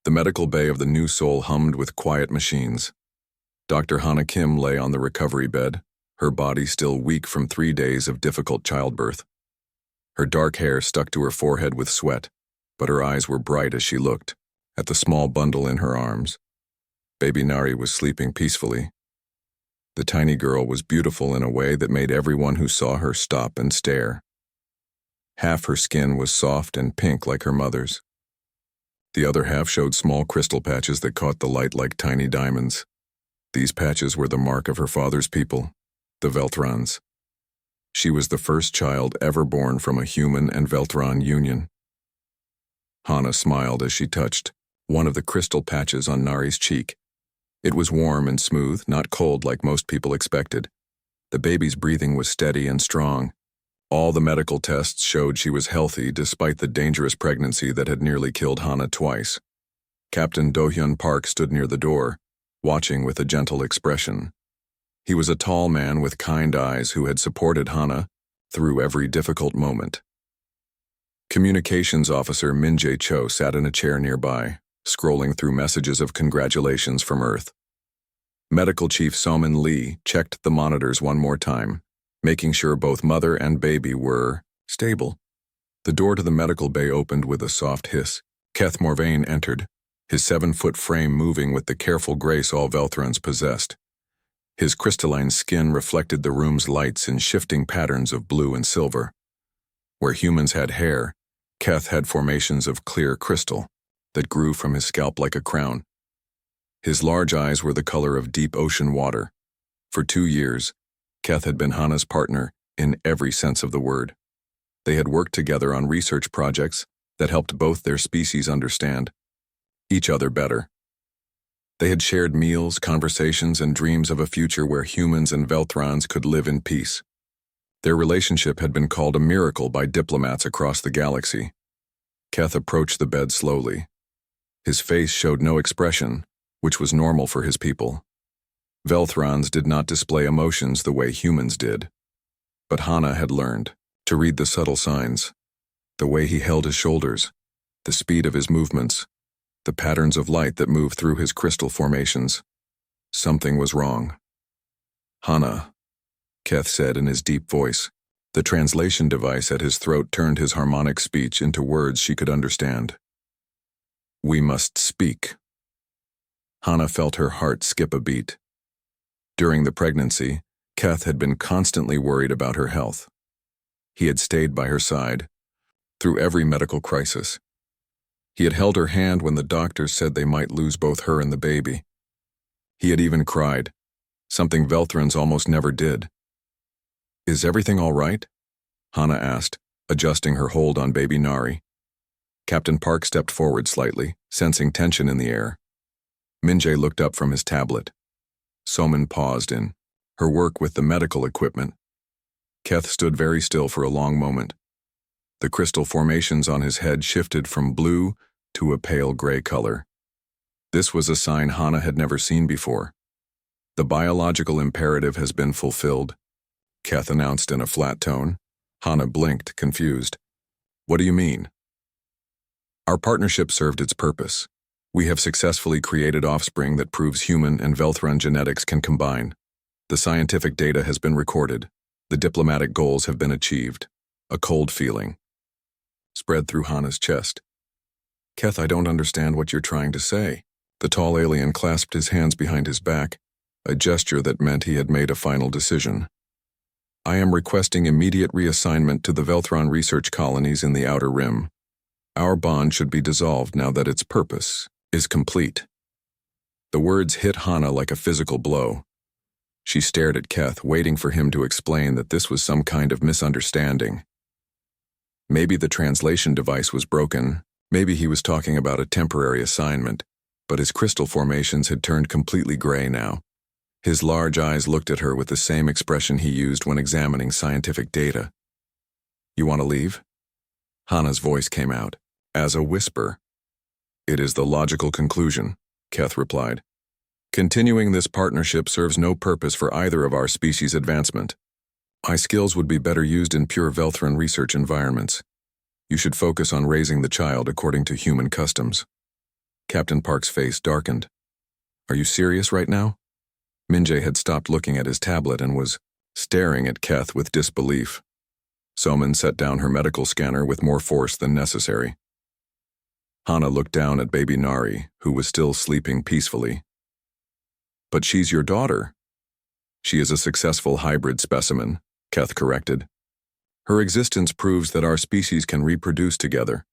The medical bay of the new Seoul hummed with quiet machines. Dr. Hana Kim lay on the recovery bed, her body still weak from 3 days of difficult childbirth. Her dark hair stuck to her forehead with sweat, but her eyes were bright as she looked at the small bundle in her arms. Baby Nari was sleeping peacefully. The tiny girl was beautiful in a way that made everyone who saw her stop and stare. Half her skin was soft and pink like her mother's. The other half showed small crystal patches that caught the light like tiny diamonds. These patches were the mark of her father's people, the Velthrons. She was the first child ever born from a human and Velthron union. Hana smiled as she touched one of the crystal patches on Nari's cheek. It was warm and smooth, not cold like most people expected. The baby's breathing was steady and strong. All the medical tests showed she was healthy despite the dangerous pregnancy that had nearly killed Hana twice. Captain Do-hyun Park stood near the door, watching with a gentle expression. He was a tall man with kind eyes who had supported Hana through every difficult moment. Communications officer Min Jae-cho sat in a chair nearby, scrolling through messages of congratulations from Earth. Medical Chief Somin Lee checked the monitors one more time, making sure both mother and baby were stable. The door to the medical bay opened with a soft hiss. Keth Morvain entered, his 7-foot frame moving with the careful grace all Velthrons possessed. His crystalline skin reflected the room's lights in shifting patterns of blue and silver. Where humans had hair, Keth had formations of clear crystal that grew from his scalp like a crown. His large eyes were the color of deep ocean water. For 2 years, Keth had been Hana's partner in every sense of the word. They had worked together on research projects that helped both their species understand each other better. They had shared meals, conversations, and dreams of a future where humans and Velthrons could live in peace. Their relationship had been called a miracle by diplomats across the galaxy. Keth approached the bed slowly. His face showed no expression, which was normal for his people. Velthrons did not display emotions the way humans did. But Hana had learned to read the subtle signs, the way he held his shoulders, the speed of his movements, the patterns of light that moved through his crystal formations. Something was wrong. Hana, Keth said in his deep voice. The translation device at his throat turned his harmonic speech into words she could understand. We must speak. Hana felt her heart skip a beat. During the pregnancy, Keth had been constantly worried about her health. He had stayed by her side through every medical crisis. He had held her hand when the doctors said they might lose both her and the baby. He had even cried, something Velthrons almost never did. Is everything all right? Hana asked, adjusting her hold on baby Nari. Captain Park stepped forward slightly, sensing tension in the air. Min-jae looked up from his tablet. Somin paused in her work with the medical equipment. Keth stood very still for a long moment. The crystal formations on his head shifted from blue to a pale gray color. This was a sign Hana had never seen before. The biological imperative has been fulfilled, Keth announced in a flat tone. Hana blinked, confused. What do you mean? Our partnership served its purpose. We have successfully created offspring that proves human and Velthron genetics can combine. The scientific data has been recorded. The diplomatic goals have been achieved. A cold feeling spread through Hana's chest. Keth, I don't understand what you're trying to say. The tall alien clasped his hands behind his back, a gesture that meant he had made a final decision. I am requesting immediate reassignment to the Velthron research colonies in the Outer Rim. Our bond should be dissolved now that its purpose is complete. The words hit Hana like a physical blow. She stared at Keth, waiting for him to explain that this was some kind of misunderstanding. Maybe the translation device was broken, maybe he was talking about a temporary assignment, but his crystal formations had turned completely gray now. His large eyes looked at her with the same expression he used when examining scientific data. You want to leave? Hana's voice came out, as a whisper. It is the logical conclusion, Keth replied. Continuing this partnership serves no purpose for either of our species' advancement. My skills would be better used in pure Velthron research environments. You should focus on raising the child according to human customs. Captain Park's face darkened. Are you serious right now? Minjae had stopped looking at his tablet and was staring at Keth with disbelief. Soman set down her medical scanner with more force than necessary. Hana looked down at baby Nari, who was still sleeping peacefully. But she's your daughter. She is a successful hybrid specimen, Keth corrected. Her existence proves that our species can reproduce together.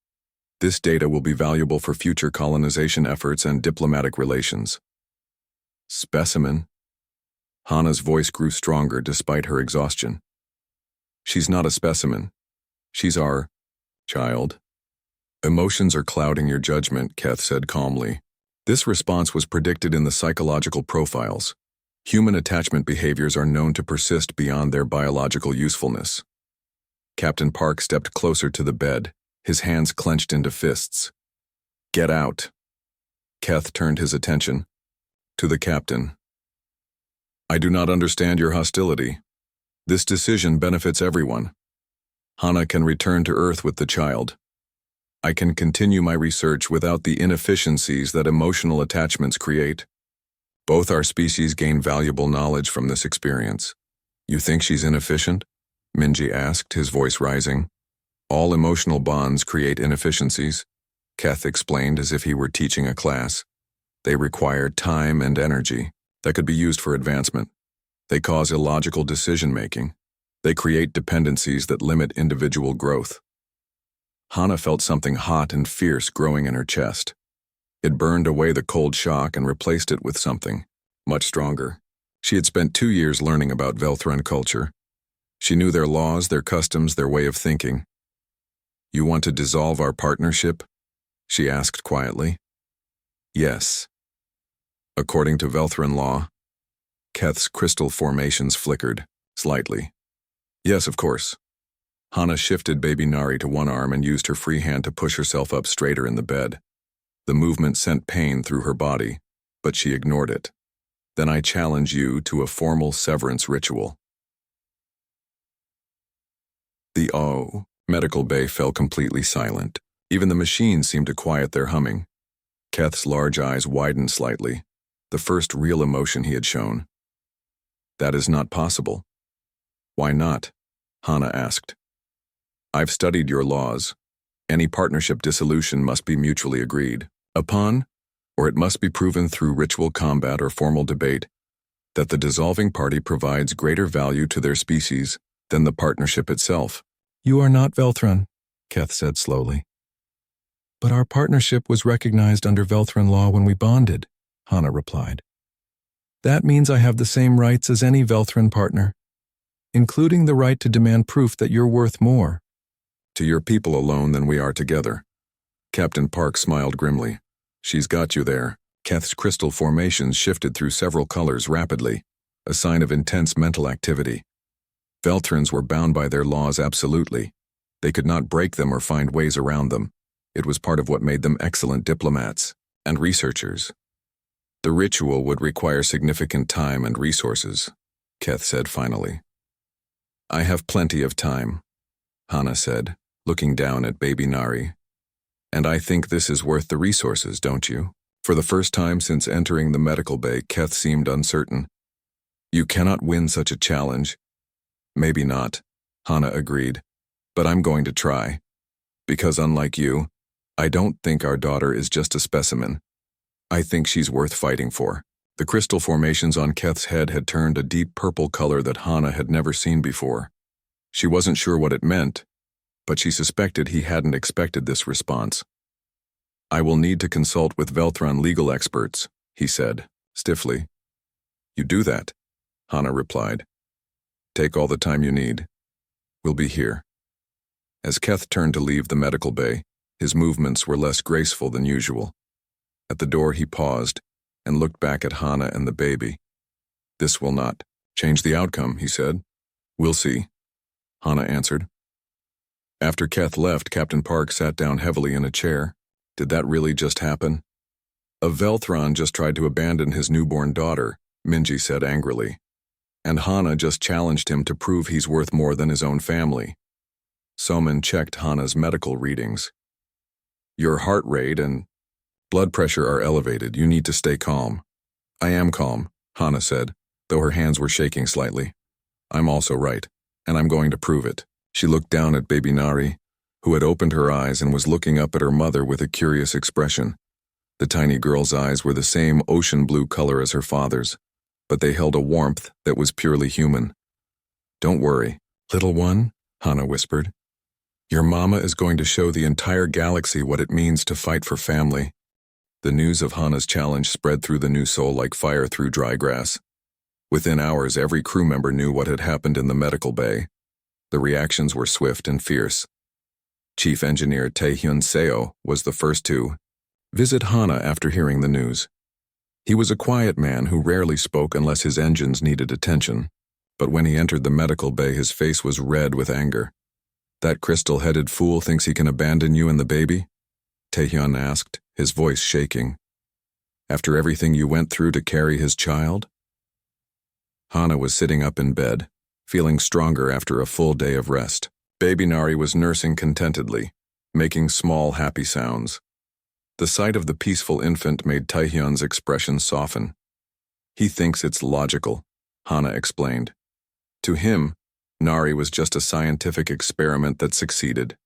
This data will be valuable for future colonization efforts and diplomatic relations. Specimen? Hana's voice grew stronger despite her exhaustion. She's not a specimen. She's our child. Emotions are clouding your judgment, Keth said calmly. This response was predicted in the psychological profiles. Human attachment behaviors are known to persist beyond their biological usefulness. Captain Park stepped closer to the bed, his hands clenched into fists. Get out. Keth turned his attention to the captain. I do not understand your hostility. This decision benefits everyone. Hana can return to Earth with the child. I can continue my research without the inefficiencies that emotional attachments create. Both our species gain valuable knowledge from this experience. You think she's inefficient? Minji asked, his voice rising. All emotional bonds create inefficiencies, Keth explained as if he were teaching a class. They require time and energy that could be used for advancement. They cause illogical decision-making. They create dependencies that limit individual growth. Hana felt something hot and fierce growing in her chest. It burned away the cold shock and replaced it with something much stronger. She had spent 2 years learning about Velthran culture. She knew their laws, their customs, their way of thinking. You want to dissolve our partnership? She asked quietly. Yes. According to Velthran law, Keth's crystal formations flickered, slightly. Yes, of course. Hana shifted baby Nari to one arm and used her free hand to push herself up straighter in the bed. The movement sent pain through her body, but she ignored it. Then I challenge you to a formal severance ritual. The medical bay fell completely silent. Even the machines seemed to quiet their humming. Keth's large eyes widened slightly, the first real emotion he had shown. That is not possible. Why not? Hana asked. I've studied your laws. Any partnership dissolution must be mutually agreed upon, or it must be proven through ritual combat or formal debate that the dissolving party provides greater value to their species than the partnership itself. You are not Velthran, Keth said slowly. But our partnership was recognized under Velthran law when we bonded, Hana replied. That means I have the same rights as any Velthran partner, including the right to demand proof that you're worth more to your people alone than we are together. Captain Park smiled grimly. She's got you there. Keth's crystal formations shifted through several colors rapidly, a sign of intense mental activity. Velthrans were bound by their laws absolutely. They could not break them or find ways around them. It was part of what made them excellent diplomats and researchers. The ritual would require significant time and resources, Keth said finally. I have plenty of time, Hana said, looking down at baby Nari. And I think this is worth the resources, don't you? For the first time since entering the medical bay, Keth seemed uncertain. You cannot win such a challenge. Maybe not, Hana agreed, but I'm going to try. Because unlike you, I don't think our daughter is just a specimen. I think she's worth fighting for. The crystal formations on Keth's head had turned a deep purple color that Hana had never seen before. She wasn't sure what it meant, but she suspected he hadn't expected this response. I will need to consult with Velthran legal experts, he said, stiffly. You do that, Hana replied. Take all the time you need. We'll be here. As Keth turned to leave the medical bay, his movements were less graceful than usual. At the door he paused and looked back at Hana and the baby. This will not change the outcome, he said. We'll see, Hana answered. After Keth left, Captain Park sat down heavily in a chair. Did that really just happen? A Velthran just tried to abandon his newborn daughter, Minji said angrily. And Hana just challenged him to prove he's worth more than his own family. Soman checked Hana's medical readings. Your heart rate and Blood pressure are elevated. You need to stay calm. I am calm, Hana said, though her hands were shaking slightly. I'm also right, and I'm going to prove it. She looked down at baby Nari, who had opened her eyes and was looking up at her mother with a curious expression. The tiny girl's eyes were the same ocean blue color as her father's, but they held a warmth that was purely human. Don't worry, little one, Hana whispered. Your mama is going to show the entire galaxy what it means to fight for family. The news of Hana's challenge spread through the new soul like fire through dry grass. Within hours, every crew member knew what had happened in the medical bay. The reactions were swift and fierce. Chief Engineer Taehyun Seo was the first to visit Hana after hearing the news. He was a quiet man who rarely spoke unless his engines needed attention, but when he entered the medical bay, his face was red with anger. That crystal-headed fool thinks he can abandon you and the baby? Taehyun asked, his voice shaking. After everything you went through to carry his child? Hana was sitting up in bed, feeling stronger after a full day of rest. Baby Nari was nursing contentedly, making small, happy sounds. The sight of the peaceful infant made Taehyun's expression soften. He thinks it's logical, Hana explained. To him, Nari was just a scientific experiment that succeeded.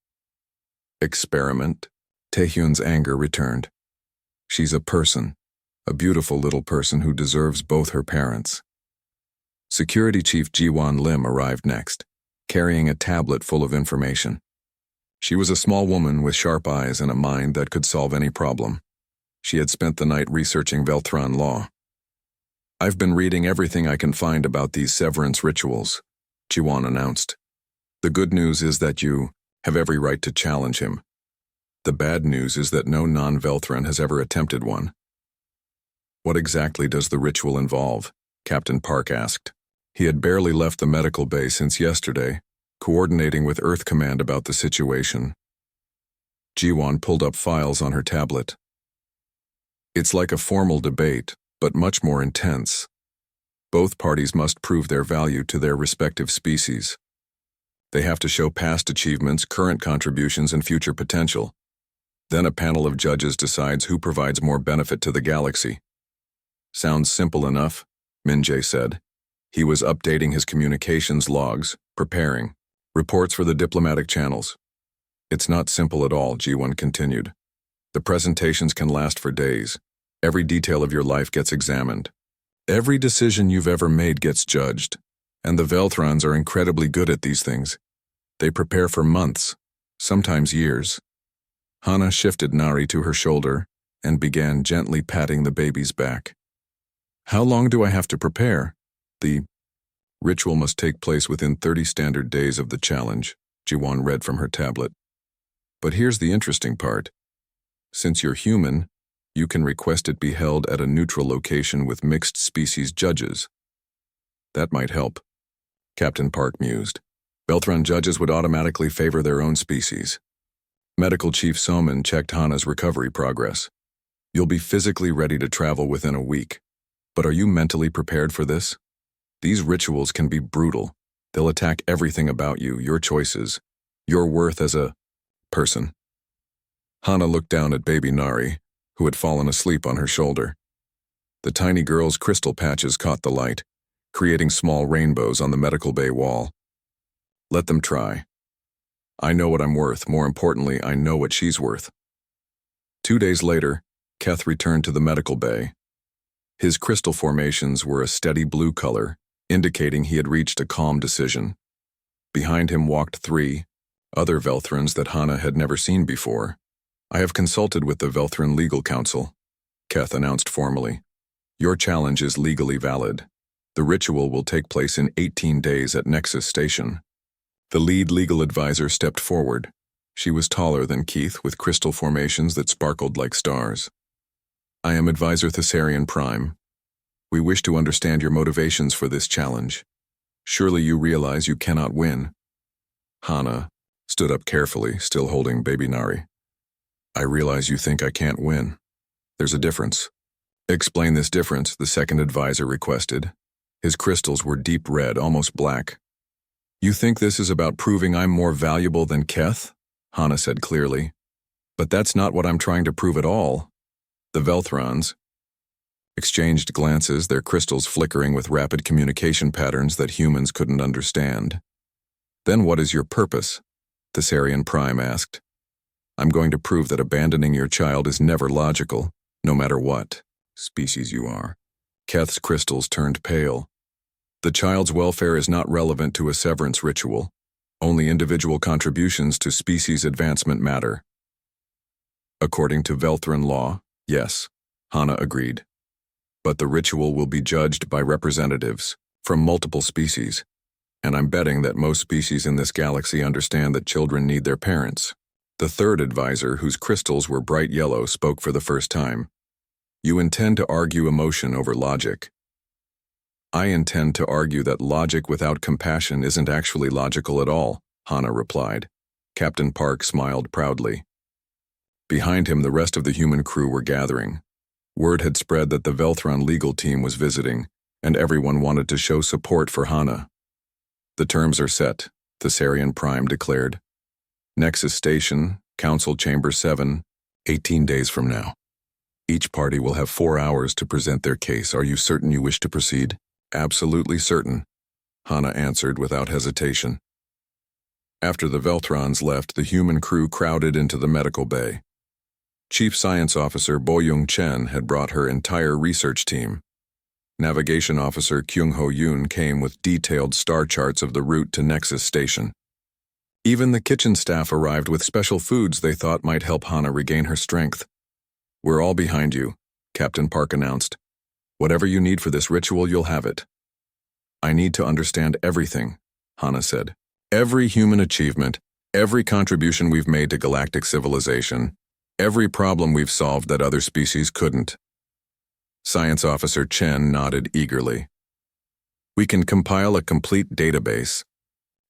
Experiment? Taehyun's anger returned. She's a person, a beautiful little person who deserves both her parents. Security Chief Jiwon Lim arrived next, carrying a tablet full of information. She was a small woman with sharp eyes and a mind that could solve any problem. She had spent the night researching Velthran law. I've been reading everything I can find about these severance rituals, Jiwon announced. The good news is that you have every right to challenge him. The bad news is that no non-Velthran has ever attempted one. What exactly does the ritual involve? Captain Park asked. He had barely left the medical bay since yesterday, coordinating with Earth Command about the situation. Jiwon pulled up files on her tablet. It's like a formal debate, but much more intense. Both parties must prove their value to their respective species. They have to show past achievements, current contributions, and future potential. Then a panel of judges decides who provides more benefit to the galaxy. Sounds simple enough, Min-jae said. He was updating his communications logs, preparing reports for the diplomatic channels. It's not simple at all, Ji-won continued. The presentations can last for days. Every detail of your life gets examined. Every decision you've ever made gets judged. And the Velthrons are incredibly good at these things. They prepare for months, sometimes years. Hana shifted Nari to her shoulder and began gently patting the baby's back. How long do I have to prepare? The ritual must take place within 30 standard days of the challenge, Jiwon read from her tablet. But here's the interesting part. Since you're human, you can request it be held at a neutral location with mixed species judges. That might help, Captain Park mused. Velthron judges would automatically favor their own species. Medical Chief Soman checked Hana's recovery progress. You'll be physically ready to travel within a week. But are you mentally prepared for this? These rituals can be brutal. They'll attack everything about you, your choices, your worth as a person. Hana looked down at baby Nari, who had fallen asleep on her shoulder. The tiny girl's crystal patches caught the light, creating small rainbows on the medical bay wall. Let them try. I know what I'm worth. More importantly, I know what she's worth. 2 days later, Keth returned to the medical bay. His crystal formations were a steady blue color, indicating he had reached a calm decision. Behind him walked 3 other Velthrons that Hana had never seen before. I have consulted with the Velthron Legal Council, Keth announced formally. Your challenge is legally valid. The ritual will take place in 18 days at Nexus Station. The lead legal advisor stepped forward. She was taller than Keith, with crystal formations that sparkled like stars. I am Advisor Thessarian Prime. We wish to understand your motivations for this challenge. Surely you realize you cannot win. Hana stood up carefully, still holding baby Nari. I realize you think I can't win. There's a difference. Explain this difference, the second advisor requested. His crystals were deep red, almost black. You think this is about proving I'm more valuable than Keth? Hana said clearly. But that's not what I'm trying to prove at all. The Velthrons exchanged glances, their crystals flickering with rapid communication patterns that humans couldn't understand. "Then what is your purpose?" Thessarian Prime asked. "I'm going to prove that abandoning your child is never logical, no matter what species you are." Keth's crystals turned pale. "The child's welfare is not relevant to a severance ritual. Only individual contributions to species advancement matter." "According to Velthran law, yes," Hana agreed. "But the ritual will be judged by representatives from multiple species, and I'm betting that most species in this galaxy understand that children need their parents." The third advisor, whose crystals were bright yellow, spoke for the first time. "You intend to argue emotion over logic." "I intend to argue that logic without compassion isn't actually logical at all," Hana replied. Captain Park smiled proudly. Behind him, the rest of the human crew were gathering. Word had spread that the Velthron legal team was visiting, and everyone wanted to show support for Hana. "The terms are set," Thessarian Prime declared. "Nexus Station, Council Chamber 7, 18 days from now. Each party will have 4 hours to present their case. Are you certain you wish to proceed?" "Absolutely certain," Hana answered without hesitation. After the Velthrons left, the human crew crowded into the medical bay. Chief Science Officer Boyoung Chen had brought her entire research team. Navigation Officer Kyung-ho Yoon came with detailed star charts of the route to Nexus Station. Even the kitchen staff arrived with special foods they thought might help Hana regain her strength. "We're all behind you," Captain Park announced. "Whatever you need for this ritual, you'll have it." "I need to understand everything," Hana said. "Every human achievement, every contribution we've made to galactic civilization, every problem we've solved that other species couldn't." Science Officer Chen nodded eagerly. "We can compile a complete database.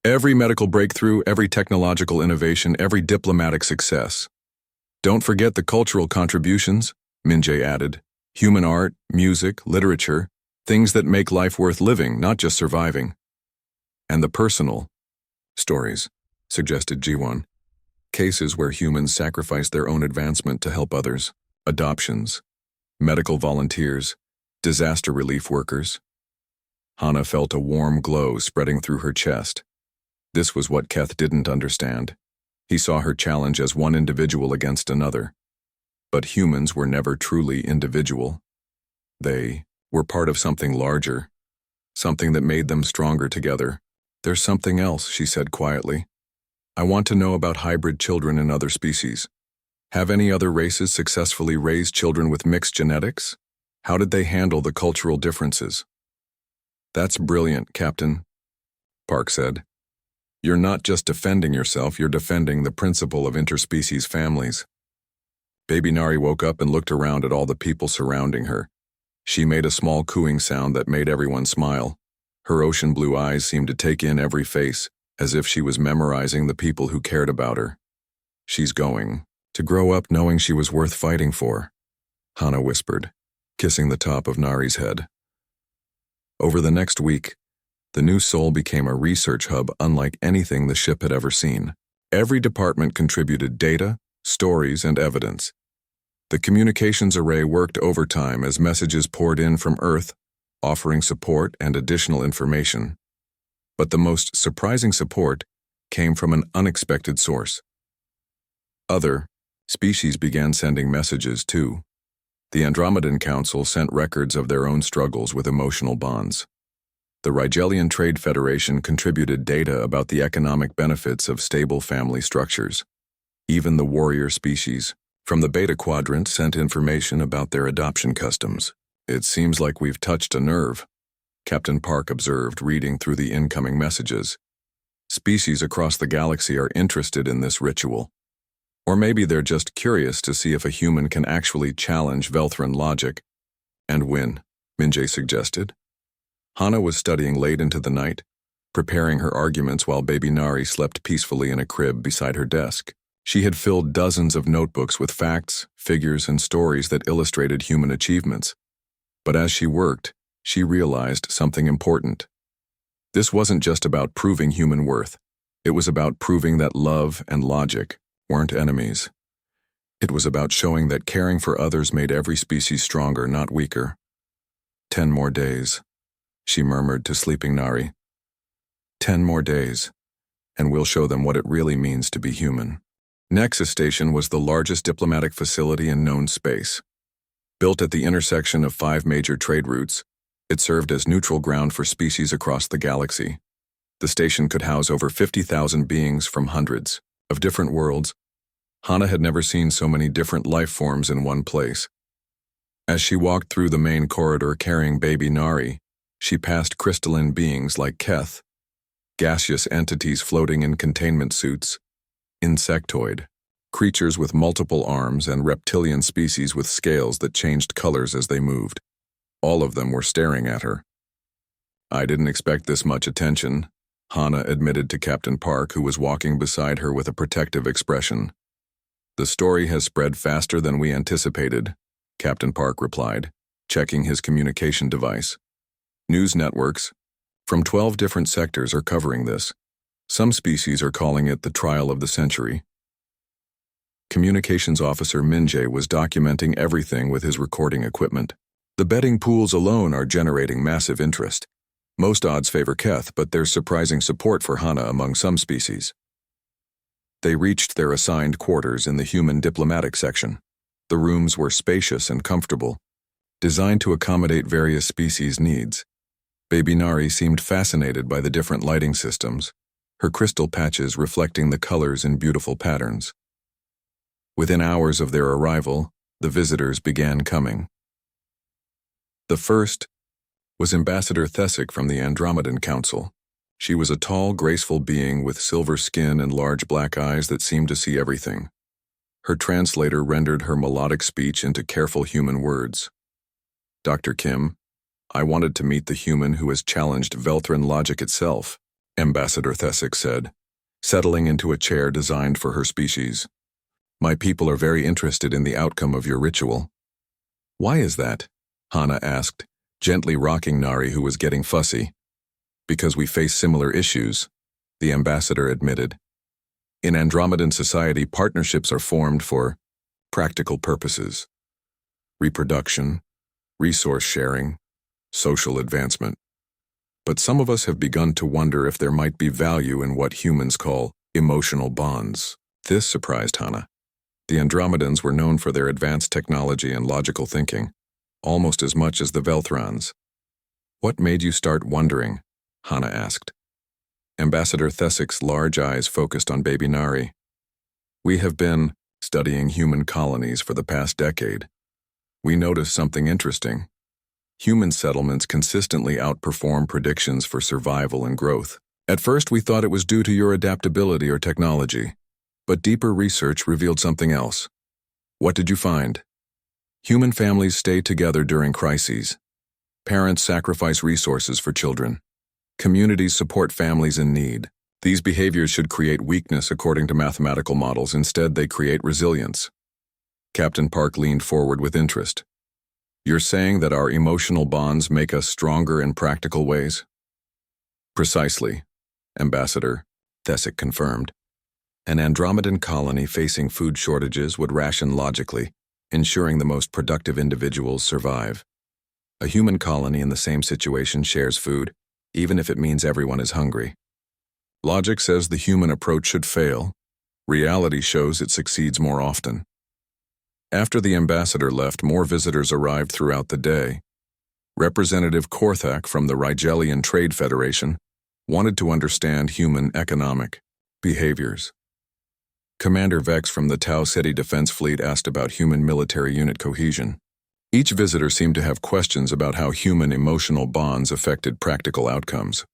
Every medical breakthrough, every technological innovation, every diplomatic success. Don't forget the cultural contributions," Minjae added. "Human art, music, literature, things that make life worth living, not just surviving." "And the personal stories," suggested Ji-won. "Cases where humans sacrifice their own advancement to help others. Adoptions, medical volunteers, disaster relief workers." Hana felt a warm glow spreading through her chest. This was what Keth didn't understand. He saw her challenge as one individual against another. But humans were never truly individual. They were part of something larger, something that made them stronger together. "There's something else," she said quietly. "I want to know about hybrid children in other species. Have any other races successfully raised children with mixed genetics? How did they handle the cultural differences?" "That's brilliant, Captain," Park said. "You're not just defending yourself, you're defending the principle of interspecies families." Baby Nari woke up and looked around at all the people surrounding her. She made a small cooing sound that made everyone smile. Her ocean blue eyes seemed to take in every face, as if she was memorizing the people who cared about her. "She's going to grow up knowing she was worth fighting for," Hana whispered, kissing the top of Nari's head. Over the next week, the new Sol became a research hub unlike anything the ship had ever seen. Every department contributed data, stories, and evidence. The communications array worked overtime as messages poured in from Earth, offering support and additional information. But the most surprising support came from an unexpected source. Other species began sending messages too. The Andromedan Council sent records of their own struggles with emotional bonds. The Rigelian Trade Federation contributed data about the economic benefits of stable family structures. Even the warrior species from the Beta Quadrant sent information about their adoption customs. "It seems like we've touched a nerve," Captain Park observed, reading through the incoming messages. "Species across the galaxy are interested in this ritual. Or maybe they're just curious to see if a human can actually challenge Velthran logic and win," Minjae suggested. Hana was studying late into the night, preparing her arguments while baby Nari slept peacefully in a crib beside her desk. She had filled dozens of notebooks with facts, figures, and stories that illustrated human achievements. But as she worked, she realized something important. This wasn't just about proving human worth. It was about proving that love and logic weren't enemies. It was about showing that caring for others made every species stronger, not weaker. 10 more days, she murmured to sleeping Nari. 10 more days, and we'll show them what it really means to be human. Nexus Station was the largest diplomatic facility in known space. Built at the intersection of 5 major trade routes, it served as neutral ground for species across the galaxy. The station could house over 50,000 beings from hundreds of different worlds. Hana had never seen so many different life forms in one place. As she walked through the main corridor carrying baby Nari, she passed crystalline beings like Keth, gaseous entities floating in containment suits, insectoid, creatures with multiple arms, and reptilian species with scales that changed colors as they moved. All of them were staring at her. "I didn't expect this much attention," Hana admitted to Captain Park, who was walking beside her with a protective expression. "The story has spread faster than we anticipated," Captain Park replied, checking his communication device. "News networks from 12 different sectors are covering this. Some species are calling it the trial of the century." Communications officer Minjae was documenting everything with his recording equipment. "The betting pools alone are generating massive interest. Most odds favor Keth, but there's surprising support for Hana among some species." They reached their assigned quarters in the human diplomatic section. The rooms were spacious and comfortable, designed to accommodate various species' needs. Baby Nari seemed fascinated by the different lighting systems, her crystal patches reflecting the colors in beautiful patterns. Within hours of their arrival, the visitors began coming. The first was Ambassador Thesic from the Andromedan Council. She was a tall, graceful being with silver skin and large black eyes that seemed to see everything. Her translator rendered her melodic speech into careful human words. "Dr. Kim, I wanted to meet the human who has challenged Velthran logic itself," Ambassador Thesic said, settling into a chair designed for her species. "My people are very interested in the outcome of your ritual." "Why is that?" Hana asked, gently rocking Nari, who was getting fussy. "Because we face similar issues," the ambassador admitted. "In Andromedan society, partnerships are formed for practical purposes: reproduction, resource sharing, social advancement. But some of us have begun to wonder if there might be value in what humans call emotional bonds." This surprised Hana. The Andromedans were known for their advanced technology and logical thinking, almost as much as the Velthrans. "What made you start wondering?" Hana asked. Ambassador Thesic's large eyes focused on baby Nari. "We have been studying human colonies for the past decade. We noticed something interesting. Human settlements consistently outperform predictions for survival and growth. At first, we thought it was due to your adaptability or technology, but deeper research revealed something else." "What did you find?" "Human families stay together during crises. Parents sacrifice resources for children. Communities support families in need. These behaviors should create weakness according to mathematical models. Instead, they create resilience." Captain Park leaned forward with interest. "You're saying that our emotional bonds make us stronger in practical ways?" "Precisely," Ambassador Thesic confirmed. "An Andromedan colony facing food shortages would ration logically, ensuring the most productive individuals survive. A human colony in the same situation shares food, even if it means everyone is hungry. Logic says the human approach should fail. Reality shows it succeeds more often." After the ambassador left, more visitors arrived throughout the day. Representative Korthak from the Rigelian Trade Federation wanted to understand human economic behaviors. Commander Vex from the Tau Ceti Defense Fleet asked about human military unit cohesion. Each visitor seemed to have questions about how human emotional bonds affected practical outcomes.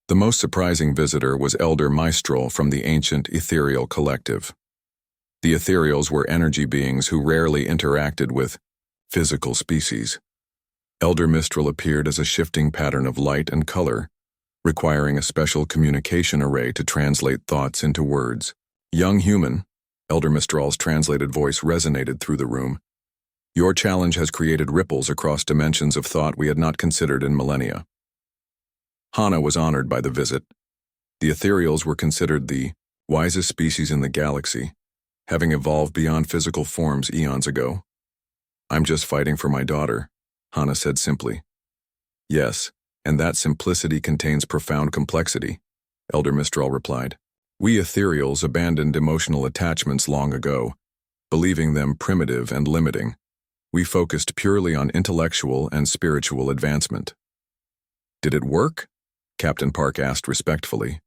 The most surprising visitor was Elder Meistrel from the ancient Ethereal Collective. The Ethereals were energy beings who rarely interacted with physical species. Elder Mistral appeared as a shifting pattern of light and color, requiring a special communication array to translate thoughts into words. "Young human," Elder Mistral's translated voice resonated through the room. "Your challenge has created ripples across dimensions of thought we had not considered in millennia." Hana was honored by the visit. The Ethereals were considered the wisest species in the galaxy, having evolved beyond physical forms eons ago. I'm just fighting for my daughter, Hana said simply. Yes, and that simplicity contains profound complexity, Elder Mistral replied. We ethereals abandoned emotional attachments long ago, believing them primitive and limiting. We focused purely on intellectual and spiritual advancement. Did it work? Captain Park asked respectfully.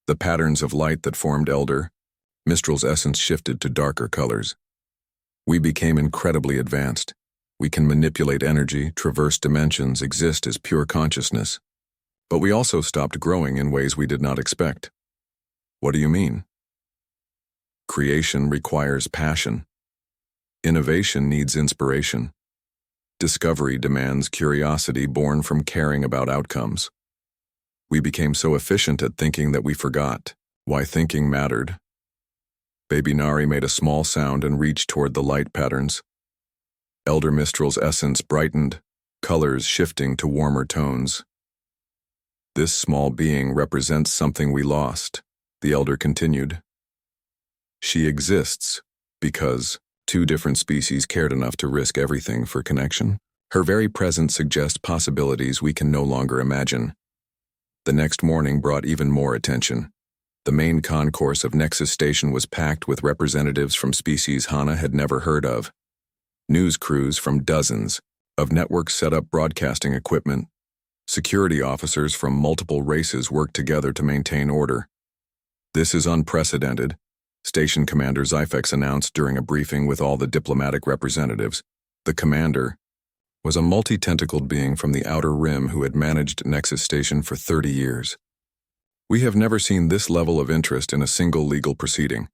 The patterns of light that formed Elder Mistral's essence shifted to darker colors. We became incredibly advanced. We can manipulate energy, traverse dimensions, exist as pure consciousness. But we also stopped growing in ways we did not expect. What do you mean? Creation requires passion. Innovation needs inspiration. Discovery demands curiosity born from caring about outcomes. We became so efficient at thinking that we forgot why thinking mattered. Baby Nari made a small sound and reached toward the light patterns. Elder Mistral's essence brightened, colors shifting to warmer tones. This small being represents something we lost, the Elder continued. She exists because two different species cared enough to risk everything for connection. Her very presence suggests possibilities we can no longer imagine. The next morning brought even more attention. The main concourse of Nexus Station was packed with representatives from species Hana had never heard of. News crews from dozens of networks set up broadcasting equipment. Security officers from multiple races worked together to maintain order. This is unprecedented, Station Commander Zyfex announced during a briefing with all the diplomatic representatives. The commander was a multi-tentacled being from the Outer Rim who had managed Nexus Station for 30 years. We have never seen this level of interest in a single legal proceeding.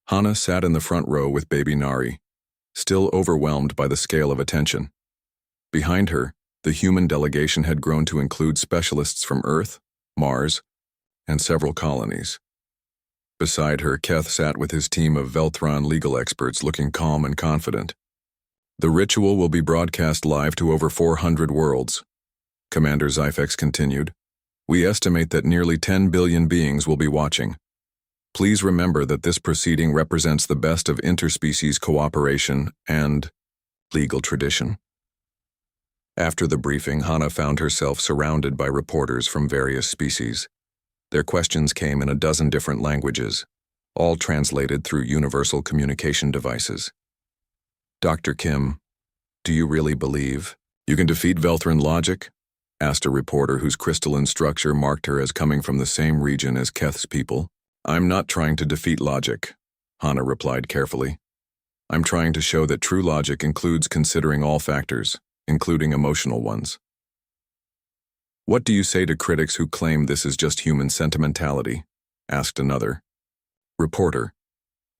Hana sat in the front row with baby Nari, still overwhelmed by the scale of attention. Behind her, the human delegation had grown to include specialists from Earth, Mars, and several colonies. Beside her, Keth sat with his team of Velthron legal experts looking calm and confident. The ritual will be broadcast live to over 400 worlds, Commander Zyfex continued. We estimate that nearly 10 billion beings will be watching. Please remember that this proceeding represents the best of interspecies cooperation and legal tradition. After the briefing, Hana found herself surrounded by reporters from various species. Their questions came in a dozen different languages, all translated through universal communication devices. Dr. Kim, do you really believe you can defeat Velthran logic? Asked a reporter whose crystalline structure marked her as coming from the same region as Keth's people. I'm not trying to defeat logic, Hana replied carefully. I'm trying to show that true logic includes considering all factors, including emotional ones. What do you say to critics who claim this is just human sentimentality? Asked another reporter,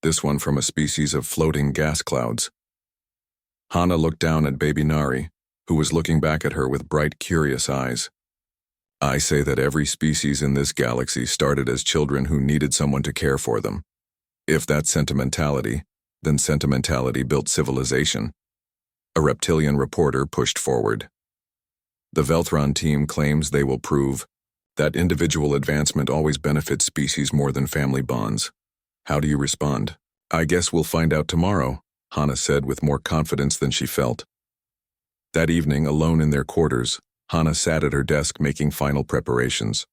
this one from a species of floating gas clouds. Hana looked down at baby Nari, who was looking back at her with bright, curious eyes. I say that every species in this galaxy started as children who needed someone to care for them. If that's sentimentality, then sentimentality built civilization. A reptilian reporter pushed forward. The Velthron team claims they will prove that individual advancement always benefits species more than family bonds. How do you respond? I guess we'll find out tomorrow, Hana said with more confidence than she felt. That evening, alone in their quarters, Hana sat at her desk making final preparations.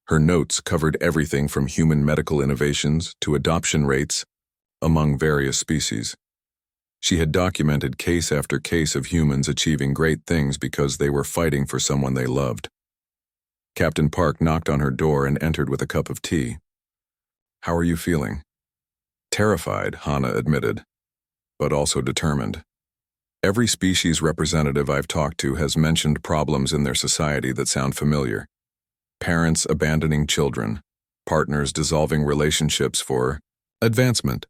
Her notes covered everything from human medical innovations to adoption rates among various species. She had documented case after case of humans achieving great things because they were fighting for someone they loved. Captain Park knocked on her door and entered with a cup of tea. How are you feeling? Terrified, Hana admitted, but also determined. Every species representative I've talked to has mentioned problems in their society that sound familiar. Parents abandoning children, partners dissolving relationships for advancement,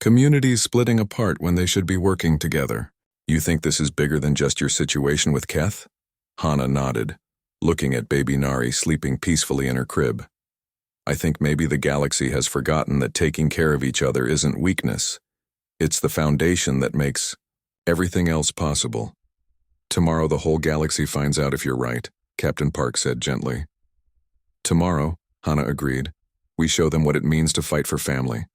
communities splitting apart when they should be working together. You think this is bigger than just your situation with Keth? Hana nodded, looking at baby Nari sleeping peacefully in her crib. I think maybe the galaxy has forgotten that taking care of each other isn't weakness. It's the foundation that makes everything else possible. Tomorrow the whole galaxy finds out if you're right, Captain Park said gently. Tomorrow, Hana agreed, we show them what it means to fight for family.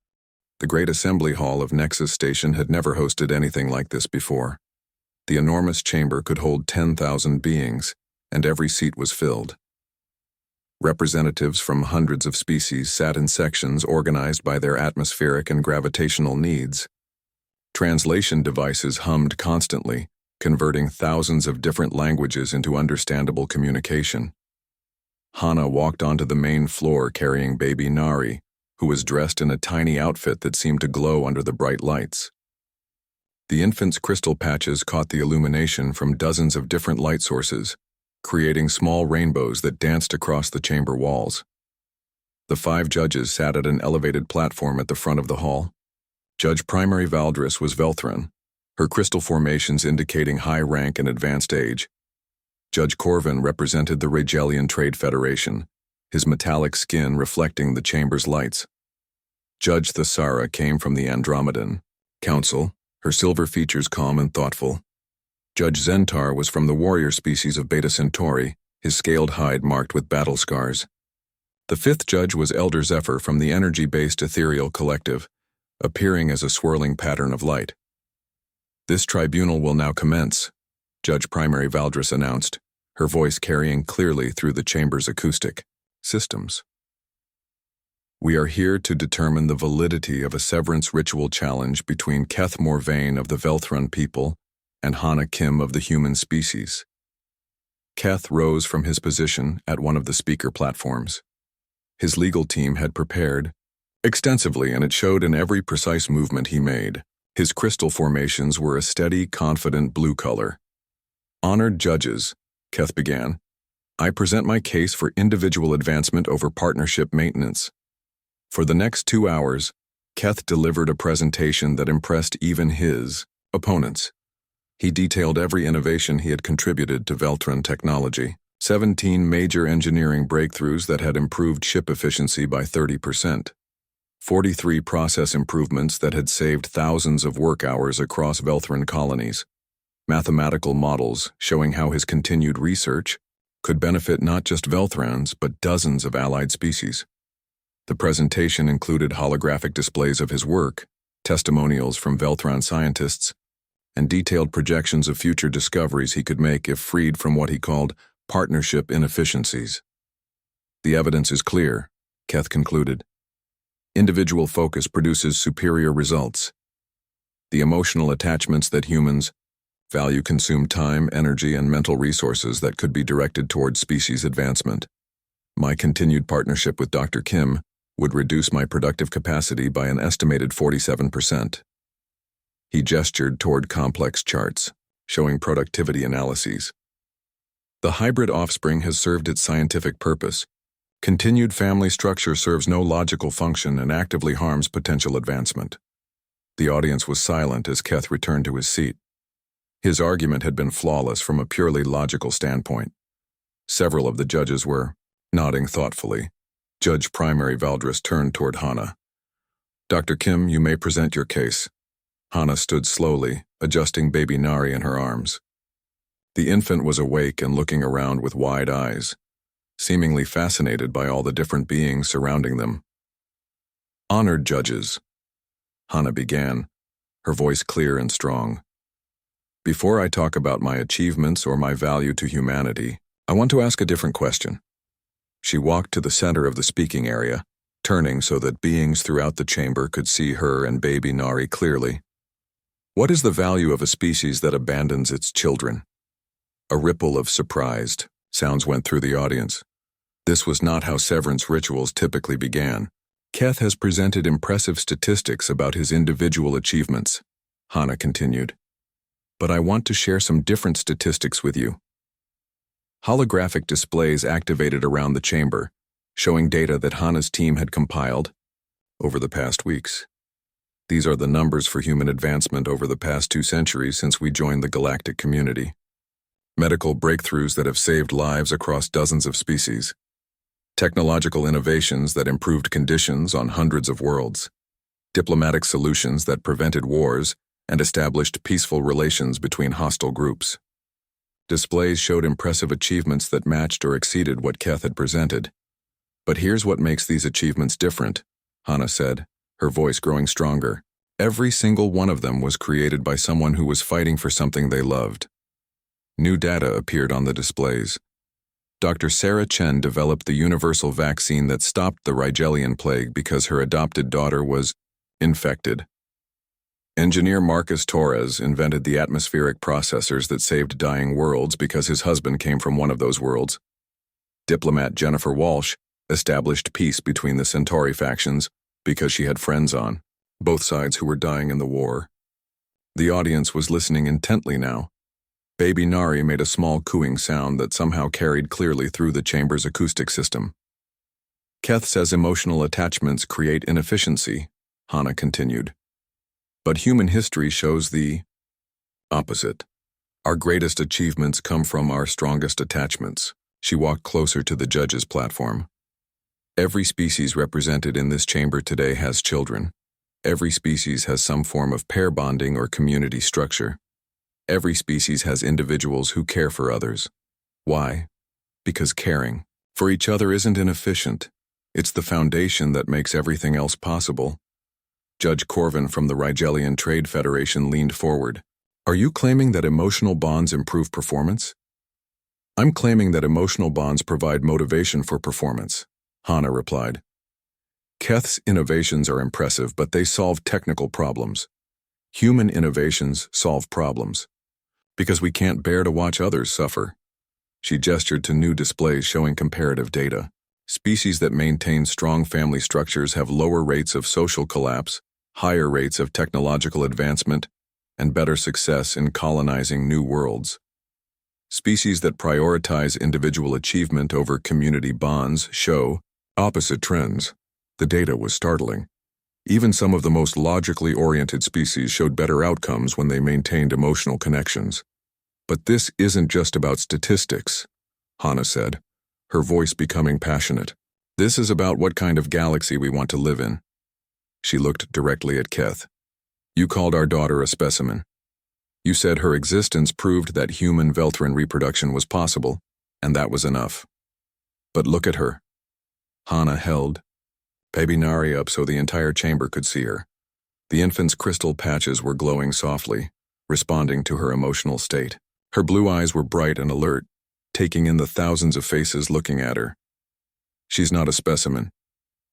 The great assembly hall of Nexus Station had never hosted anything like this before. The enormous chamber could hold 10,000 beings, and every seat was filled. Representatives from hundreds of species sat in sections organized by their atmospheric and gravitational needs. Translation devices hummed constantly, converting thousands of different languages into understandable communication. Hana walked onto the main floor carrying baby Nari, who was dressed in a tiny outfit that seemed to glow under the bright lights. The infant's crystal patches caught the illumination from dozens of different light sources, creating small rainbows that danced across the chamber walls. The 5 judges sat at an elevated platform at the front of the hall. Judge Primary Valdris was Velthran, her crystal formations indicating high rank and advanced age. Judge Corvin represented the Ragelian Trade Federation, his metallic skin reflecting the chamber's lights. Judge Thasara came from the Andromedan Council, her silver features calm and thoughtful. Judge Zentar was from the warrior species of Beta Centauri, his scaled hide marked with battle scars. The 5th judge was Elder Zephyr from the energy-based ethereal collective, appearing as a swirling pattern of light. "This tribunal will now commence," Judge Primary Valdris announced, her voice carrying clearly through the chamber's acoustic systems. "We are here to determine the validity of a severance ritual challenge between Keth Morvain of the Velthran people and Hana Kim of the human species." Keth rose from his position at one of the speaker platforms. His legal team had prepared extensively, and it showed in every precise movement he made. His crystal formations were a steady, confident blue color. "Honored judges," Keth began, "I present my case for individual advancement over partnership maintenance." For the next 2 hours, Keth delivered a presentation that impressed even his opponents. He detailed every innovation he had contributed to Velthran technology, 17 major engineering breakthroughs that had improved ship efficiency by 30%, 43 process improvements that had saved thousands of work hours across Velthran colonies, mathematical models showing how his continued research could benefit not just Velthrans but dozens of allied species. The presentation included holographic displays of his work, testimonials from Velthran scientists, and detailed projections of future discoveries he could make if freed from what he called partnership inefficiencies. "The evidence is clear," Keth concluded. "Individual focus produces superior results. The emotional attachments that humans value consume time, energy, and mental resources that could be directed toward species advancement. My continued partnership with Dr. Kim would reduce my productive capacity by an estimated 47%. He gestured toward complex charts, showing productivity analyses. "The hybrid offspring has served its scientific purpose. Continued family structure serves no logical function and actively harms potential advancement." The audience was silent as Keth returned to his seat. His argument had been flawless from a purely logical standpoint. Several of the judges were nodding thoughtfully. Judge Primary Valdris turned toward Hana. "Dr. Kim, you may present your case." Hana stood slowly, adjusting baby Nari in her arms. The infant was awake and looking around with wide eyes, seemingly fascinated by all the different beings surrounding them. "Honored judges," Hana began, her voice clear and strong. "Before I talk about my achievements or my value to humanity, I want to ask a different question." She walked to the center of the speaking area, turning so that beings throughout the chamber could see her and baby Nari clearly. "What is the value of a species that abandons its children?" A ripple of surprised sounds went through the audience. This was not how severance rituals typically began. "Keth has presented impressive statistics about his individual achievements," Hana continued. "But I want to share some different statistics with you." Holographic displays activated around the chamber, showing data that Hana's team had compiled over the past weeks. These are the numbers for human advancement over the past 2 centuries since we joined the galactic community. Medical breakthroughs that have saved lives across dozens of species. Technological innovations that improved conditions on hundreds of worlds. Diplomatic solutions that prevented wars and established peaceful relations between hostile groups. Displays showed impressive achievements that matched or exceeded what Keth had presented. "But here's what makes these achievements different," Hana said, her voice growing stronger. Every single one of them was created by someone who was fighting for something they loved. New data appeared on the displays. Dr. Sarah Chen developed the universal vaccine that stopped the Rigelian plague because her adopted daughter was infected. Engineer Marcus Torres invented the atmospheric processors that saved dying worlds because his husband came from one of those worlds. Diplomat Jennifer Walsh established peace between the Centauri factions because she had friends on both sides who were dying in the war. The audience was listening intently now. Baby Nari made a small cooing sound that somehow carried clearly through the chamber's acoustic system. Keth says emotional attachments create inefficiency, Hannah continued. But human history shows the opposite. Our greatest achievements come from our strongest attachments. She walked closer to the judge's platform. Every species represented in this chamber today has children. Every species has some form of pair bonding or community structure. Every species has individuals who care for others. Why? Because caring for each other isn't inefficient. It's the foundation that makes everything else possible. Judge Corvin from the Rigelian Trade Federation leaned forward. Are you claiming that emotional bonds improve performance? I'm claiming that emotional bonds provide motivation for performance, Hannah replied. Keth's innovations are impressive, but they solve technical problems. Human innovations solve problems. Because we can't bear to watch others suffer. She gestured to new displays showing comparative data. Species that maintain strong family structures have lower rates of social collapse, higher rates of technological advancement, and better success in colonizing new worlds. Species that prioritize individual achievement over community bonds show opposite trends. The data was startling. Even some of the most logically oriented species showed better outcomes when they maintained emotional connections. But this isn't just about statistics, Hannah said, her voice becoming passionate. This is about what kind of galaxy we want to live in. She looked directly at Keth. You called our daughter a specimen. You said her existence proved that human Velthran reproduction was possible, and that was enough. But look at her. Hannah held Baby Nari up so the entire chamber could see her. The infant's crystal patches were glowing softly, responding to her emotional state. Her blue eyes were bright and alert, taking in the thousands of faces looking at her. She's not a specimen.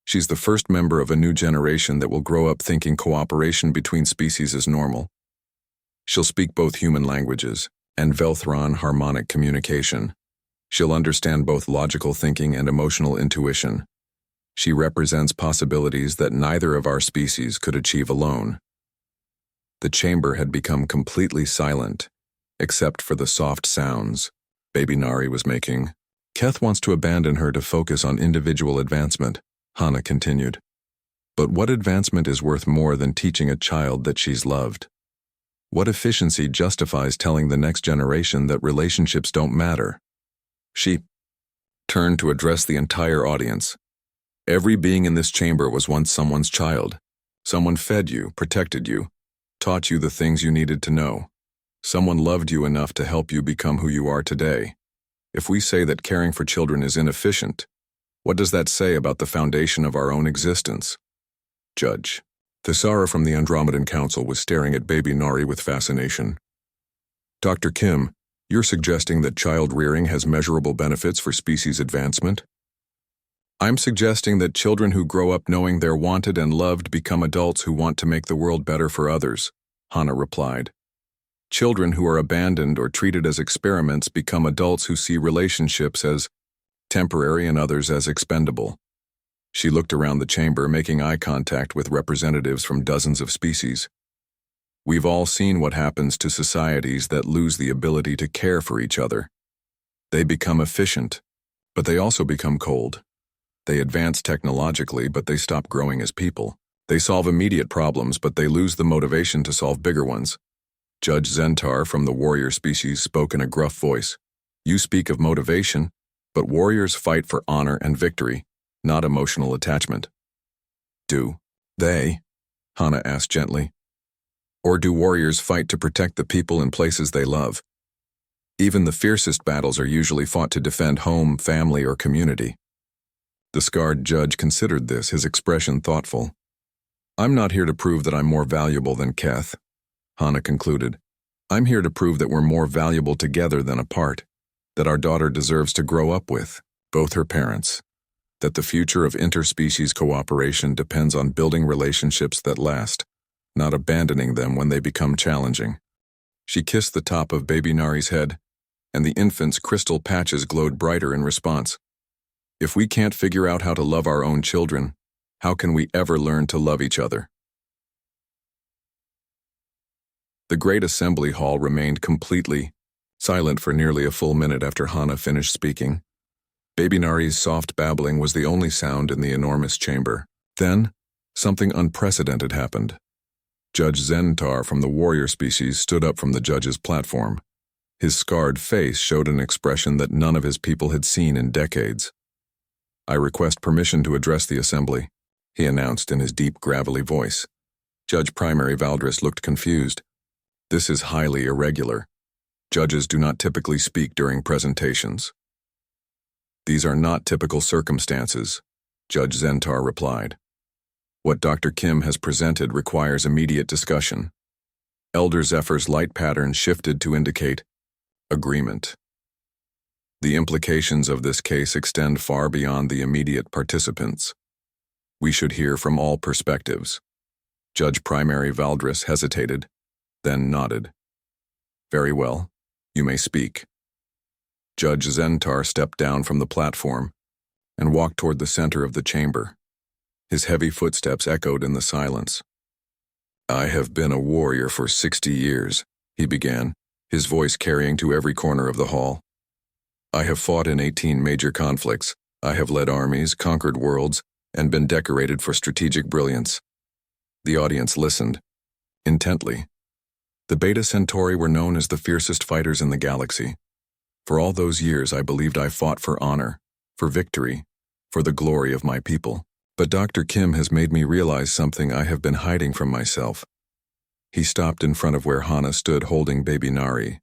She's the first member of a new generation that will grow up thinking cooperation between species is normal. She'll speak both human languages and Velthran harmonic communication. She'll understand both logical thinking and emotional intuition. She represents possibilities that neither of our species could achieve alone. The chamber had become completely silent, except for the soft sounds Baby Nari was making. Keth wants to abandon her to focus on individual advancement, Hannah continued. But what advancement is worth more than teaching a child that she's loved? What efficiency justifies telling the next generation that relationships don't matter? She turned to address the entire audience. Every being in this chamber was once someone's child. Someone fed you, protected you, taught you the things you needed to know. Someone loved you enough to help you become who you are today. If we say that caring for children is inefficient, what does that say about the foundation of our own existence? Judge. Thisara from the Andromedan Council was staring at Baby Nari with fascination. Dr. Kim, you're suggesting that child rearing has measurable benefits for species advancement? I'm suggesting that children who grow up knowing they're wanted and loved become adults who want to make the world better for others, Hannah replied. Children who are abandoned or treated as experiments become adults who see relationships as temporary and others as expendable. She looked around the chamber, making eye contact with representatives from dozens of species. We've all seen what happens to societies that lose the ability to care for each other. They become efficient, but they also become cold. They advance technologically, but they stop growing as people. They solve immediate problems, but they lose the motivation to solve bigger ones. Judge Zentar from the warrior species spoke in a gruff voice. You speak of motivation, but warriors fight for honor and victory, not emotional attachment. Do they? Hannah asked gently. Or do warriors fight to protect the people and places they love? Even the fiercest battles are usually fought to defend home, family, or community. The scarred judge considered this, his expression thoughtful. I'm not here to prove that I'm more valuable than Keth, Hannah concluded. I'm here to prove that we're more valuable together than apart, that our daughter deserves to grow up with both her parents, that the future of interspecies cooperation depends on building relationships that last, not abandoning them when they become challenging. She kissed the top of baby Nari's head, and the infant's crystal patches glowed brighter in response. If we can't figure out how to love our own children, how can we ever learn to love each other? The great assembly hall remained completely silent for nearly a full minute after Hannah finished speaking. Baby Nari's soft babbling was the only sound in the enormous chamber. Then, something unprecedented happened. Judge Zentar from the warrior species stood up from the judge's platform. His scarred face showed an expression that none of his people had seen in decades. I request permission to address the assembly, he announced in his deep, gravelly voice. Judge Primary Valdris looked confused. This is highly irregular. Judges do not typically speak during presentations. These are not typical circumstances, Judge Zentar replied. What Dr. Kim has presented requires immediate discussion. Elder Zephyr's light pattern shifted to indicate agreement. The implications of this case extend far beyond the immediate participants. We should hear from all perspectives. Judge Primary Valdris hesitated, then nodded. Very well, you may speak. Judge Zentar stepped down from the platform and walked toward the center of the chamber. His heavy footsteps echoed in the silence. I have been a warrior for 60 years, he began, his voice carrying to every corner of the hall. I have fought in 18 major conflicts. I have led armies, conquered worlds, and been decorated for strategic brilliance. The audience listened intently. The Beta Centauri were known as the fiercest fighters in the galaxy. For all those years, I believed I fought for honor, for victory, for the glory of my people. But Dr. Kim has made me realize something I have been hiding from myself. He stopped in front of where Hannah stood holding baby Nari.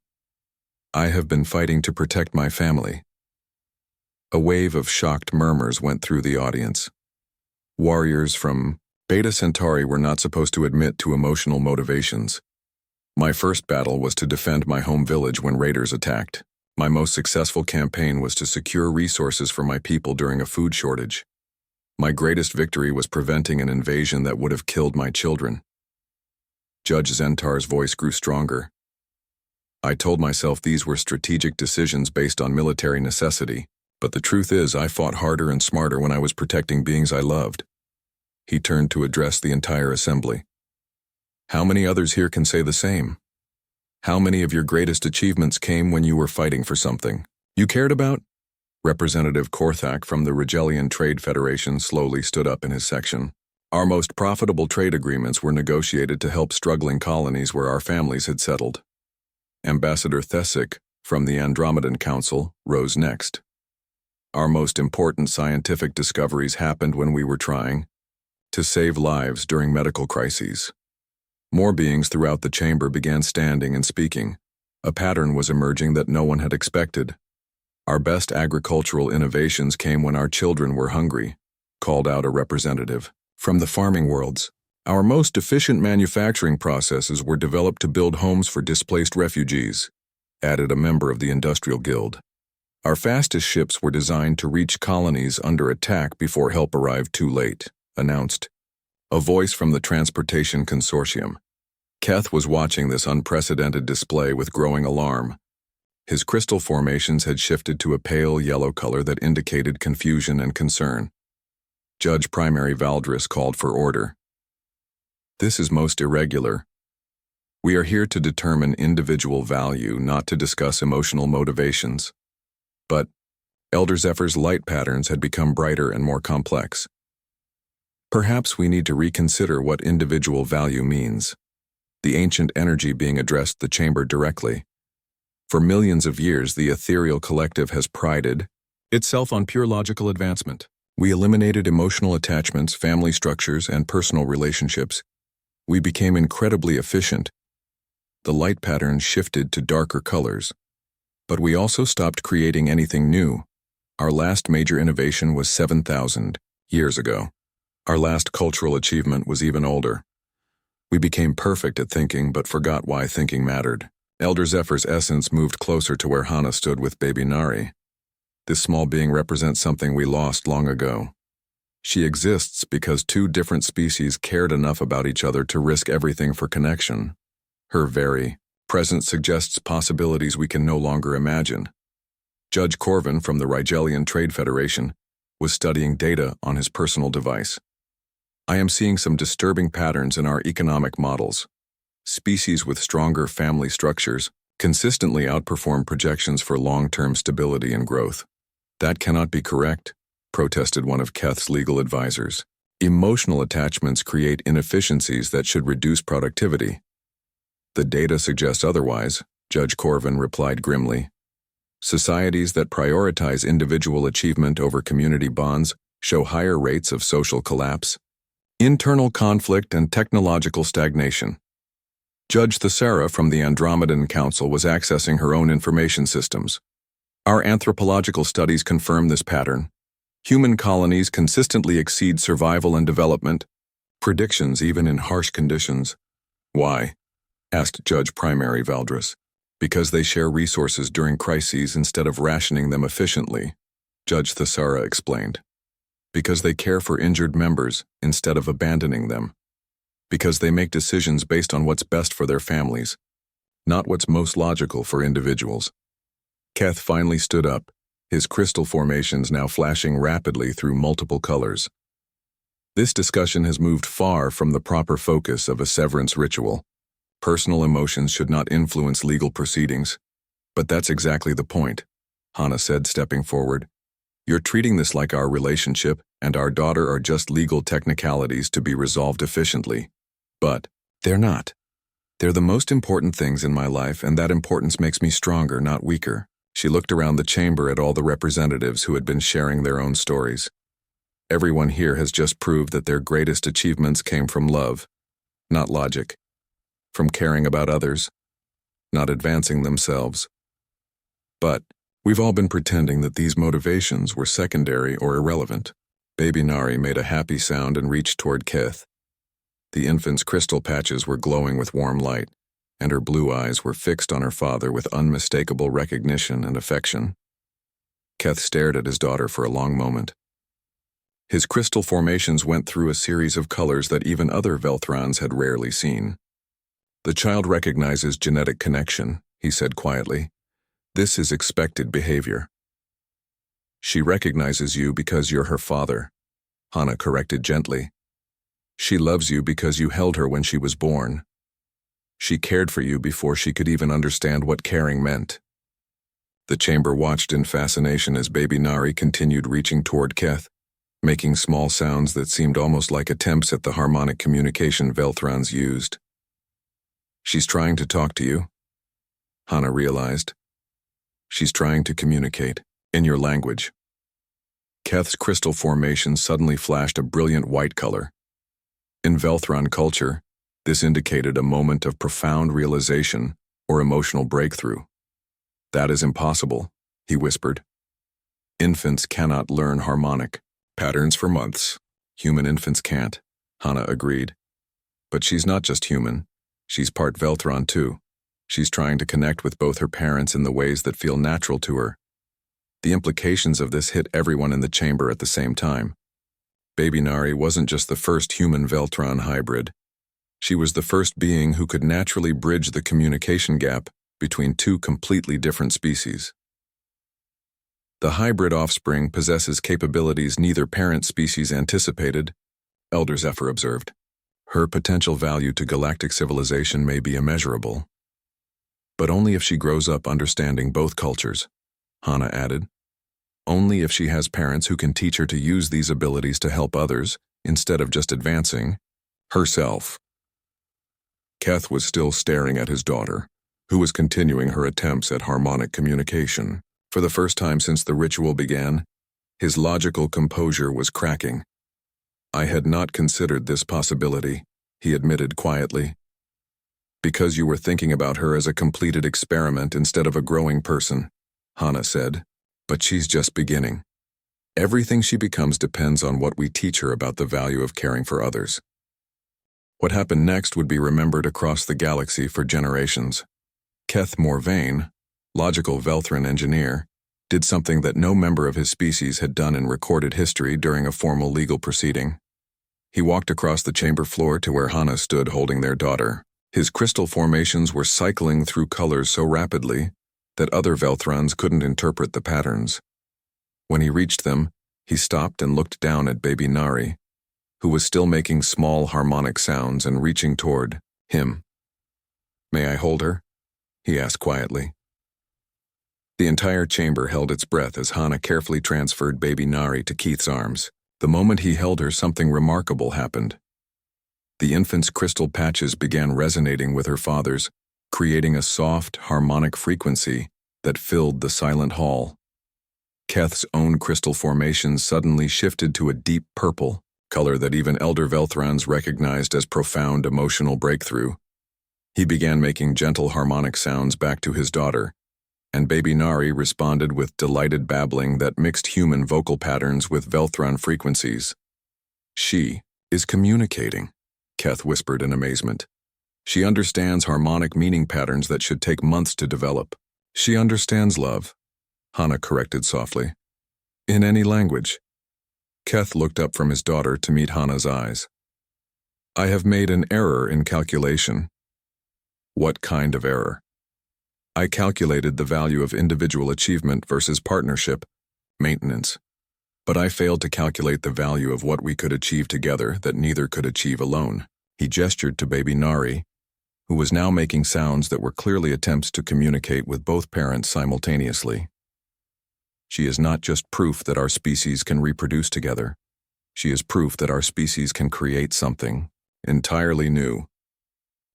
I have been fighting to protect my family. A wave of shocked murmurs went through the audience. Warriors from Beta Centauri were not supposed to admit to emotional motivations. My first battle was to defend my home village when raiders attacked. My most successful campaign was to secure resources for my people during a food shortage. My greatest victory was preventing an invasion that would have killed my children. Judge Zentar's voice grew stronger. I told myself these were strategic decisions based on military necessity, but the truth is I fought harder and smarter when I was protecting beings I loved. He turned to address the entire assembly. How many others here can say the same? How many of your greatest achievements came when you were fighting for something you cared about? Representative Korthak from the Regelian Trade Federation slowly stood up in his section. Our most profitable trade agreements were negotiated to help struggling colonies where our families had settled. Ambassador Thesic from the Andromedan Council rose next. Our most important scientific discoveries happened when we were trying to save lives during medical crises. More beings throughout the chamber began standing and speaking. A pattern was emerging that no one had expected. Our best agricultural innovations came when our children were hungry, called out a representative. From the farming worlds, our most efficient manufacturing processes were developed to build homes for displaced refugees, added a member of the Industrial Guild. Our fastest ships were designed to reach colonies under attack before help arrived too late, announced a voice from the Transportation Consortium. Keth was watching this unprecedented display with growing alarm. His crystal formations had shifted to a pale yellow color that indicated confusion and concern. Judge Primary Valdris called for order. This is most irregular. We are here to determine individual value, not to discuss emotional motivations. But Elder Zephyr's light patterns had become brighter and more complex. Perhaps we need to reconsider what individual value means. The ancient energy being addressed the chamber directly. For millions of years, the ethereal collective has prided itself on pure logical advancement. We eliminated emotional attachments, family structures, and personal relationships. We became incredibly efficient. The light patterns shifted to darker colors. But we also stopped creating anything new. Our last major innovation was 7,000 years ago. Our last cultural achievement was even older. We became perfect at thinking but forgot why thinking mattered. Elder Zephyr's essence moved closer to where Hana stood with baby Nari. This small being represents something we lost long ago. She exists because two different species cared enough about each other to risk everything for connection. Her very presence suggests possibilities we can no longer imagine. Judge Corvin from the Rigelian Trade Federation was studying data on his personal device. I am seeing some disturbing patterns in our economic models. Species with stronger family structures consistently outperform projections for long-term stability and growth. That cannot be correct, protested one of Keth's legal advisors. Emotional attachments create inefficiencies that should reduce productivity. The data suggests otherwise, Judge Corvin replied grimly. Societies that prioritize individual achievement over community bonds show higher rates of social collapse, internal conflict, and technological stagnation. Judge Thesera from the Andromedan Council was accessing her own information systems. Our anthropological studies confirm this pattern. Human colonies consistently exceed survival and development predictions even in harsh conditions. Why? Asked Judge Primary Valdris. Because they share resources during crises instead of rationing them efficiently, Judge Thesera explained. Because they care for injured members instead of abandoning them. Because they make decisions based on what's best for their families, not what's most logical for individuals. Keth finally stood up, his crystal formations now flashing rapidly through multiple colors. This discussion has moved far from the proper focus of a severance ritual. Personal emotions should not influence legal proceedings. But that's exactly the point, Hana said, stepping forward. You're treating this like our relationship and our daughter are just legal technicalities to be resolved efficiently. But they're not. They're the most important things in my life, and that importance makes me stronger, not weaker. She looked around the chamber at all the representatives who had been sharing their own stories. Everyone here has just proved that their greatest achievements came from love, not logic. From caring about others, not advancing themselves. But we've all been pretending that these motivations were secondary or irrelevant. Baby Nari made a happy sound and reached toward Keth. The infant's crystal patches were glowing with warm light, and her blue eyes were fixed on her father with unmistakable recognition and affection. Keth stared at his daughter for a long moment. His crystal formations went through a series of colors that even other Velthrons had rarely seen. The child recognizes genetic connection, he said quietly. This is expected behavior. She recognizes you because you're her father, Hana corrected gently. She loves you because you held her when she was born. She cared for you before she could even understand what caring meant. The chamber watched in fascination as baby Nari continued reaching toward Keth, making small sounds that seemed almost like attempts at the harmonic communication Velthrons used. She's trying to talk to you, Hana realized. She's trying to communicate, in your language. Keth's crystal formation suddenly flashed a brilliant white color. In Velthron culture, this indicated a moment of profound realization or emotional breakthrough. That is impossible, he whispered. Infants cannot learn harmonic patterns for months. Human infants can't, Hana agreed. But she's not just human. She's part Velthron too. She's trying to connect with both her parents in the ways that feel natural to her. The implications of this hit everyone in the chamber at the same time. Baby Nari wasn't just the first human Veltron hybrid. She was the first being who could naturally bridge the communication gap between two completely different species. The hybrid offspring possesses capabilities neither parent species anticipated, Elder Zephyr observed. Her potential value to galactic civilization may be immeasurable. But only if she grows up understanding both cultures, Hana added. Only if she has parents who can teach her to use these abilities to help others, instead of just advancing herself. Keth was still staring at his daughter, who was continuing her attempts at harmonic communication. For the first time since the ritual began, his logical composure was cracking. I had not considered this possibility, he admitted quietly. Because you were thinking about her as a completed experiment instead of a growing person, Hana said. But she's just beginning. Everything she becomes depends on what we teach her about the value of caring for others. What happened next would be remembered across the galaxy for generations. Keth Morvain, logical Velthran engineer, did something that no member of his species had done in recorded history during a formal legal proceeding. He walked across the chamber floor to where Hana stood holding their daughter. His crystal formations were cycling through colors so rapidly that other Velthrans couldn't interpret the patterns. When he reached them, he stopped and looked down at baby Nari, who was still making small harmonic sounds and reaching toward him. "May I hold her?" he asked quietly. The entire chamber held its breath as Hana carefully transferred baby Nari to Keith's arms. The moment he held her, something remarkable happened. The infant's crystal patches began resonating with her father's, creating a soft, harmonic frequency that filled the silent hall. Keth's own crystal formations suddenly shifted to a deep purple, color that even elder Velthrans recognized as profound emotional breakthrough. He began making gentle harmonic sounds back to his daughter, and baby Nari responded with delighted babbling that mixed human vocal patterns with Velthran frequencies. "She is communicating," Keth whispered in amazement. "She understands harmonic meaning patterns that should take months to develop. She understands love," Hana corrected softly. "In any language." Keth looked up from his daughter to meet Hana's eyes. "I have made an error in calculation." "What kind of error?" "I calculated the value of individual achievement versus partnership, maintenance, but I failed to calculate the value of what we could achieve together that neither could achieve alone." He gestured to baby Nari, who was now making sounds that were clearly attempts to communicate with both parents simultaneously. "She is not just proof that our species can reproduce together. She is proof that our species can create something entirely new.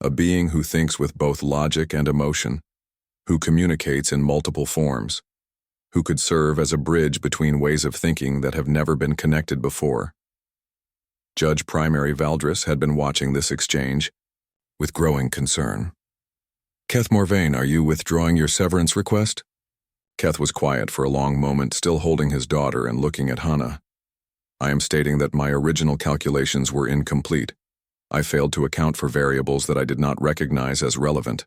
A being who thinks with both logic and emotion, who communicates in multiple forms, who could serve as a bridge between ways of thinking that have never been connected before." Judge Primary Valdris had been watching this exchange with growing concern. "Keth Morvain, are you withdrawing your severance request?" Keth was quiet for a long moment, still holding his daughter and looking at Hana. "I am stating that my original calculations were incomplete. I failed to account for variables that I did not recognize as relevant."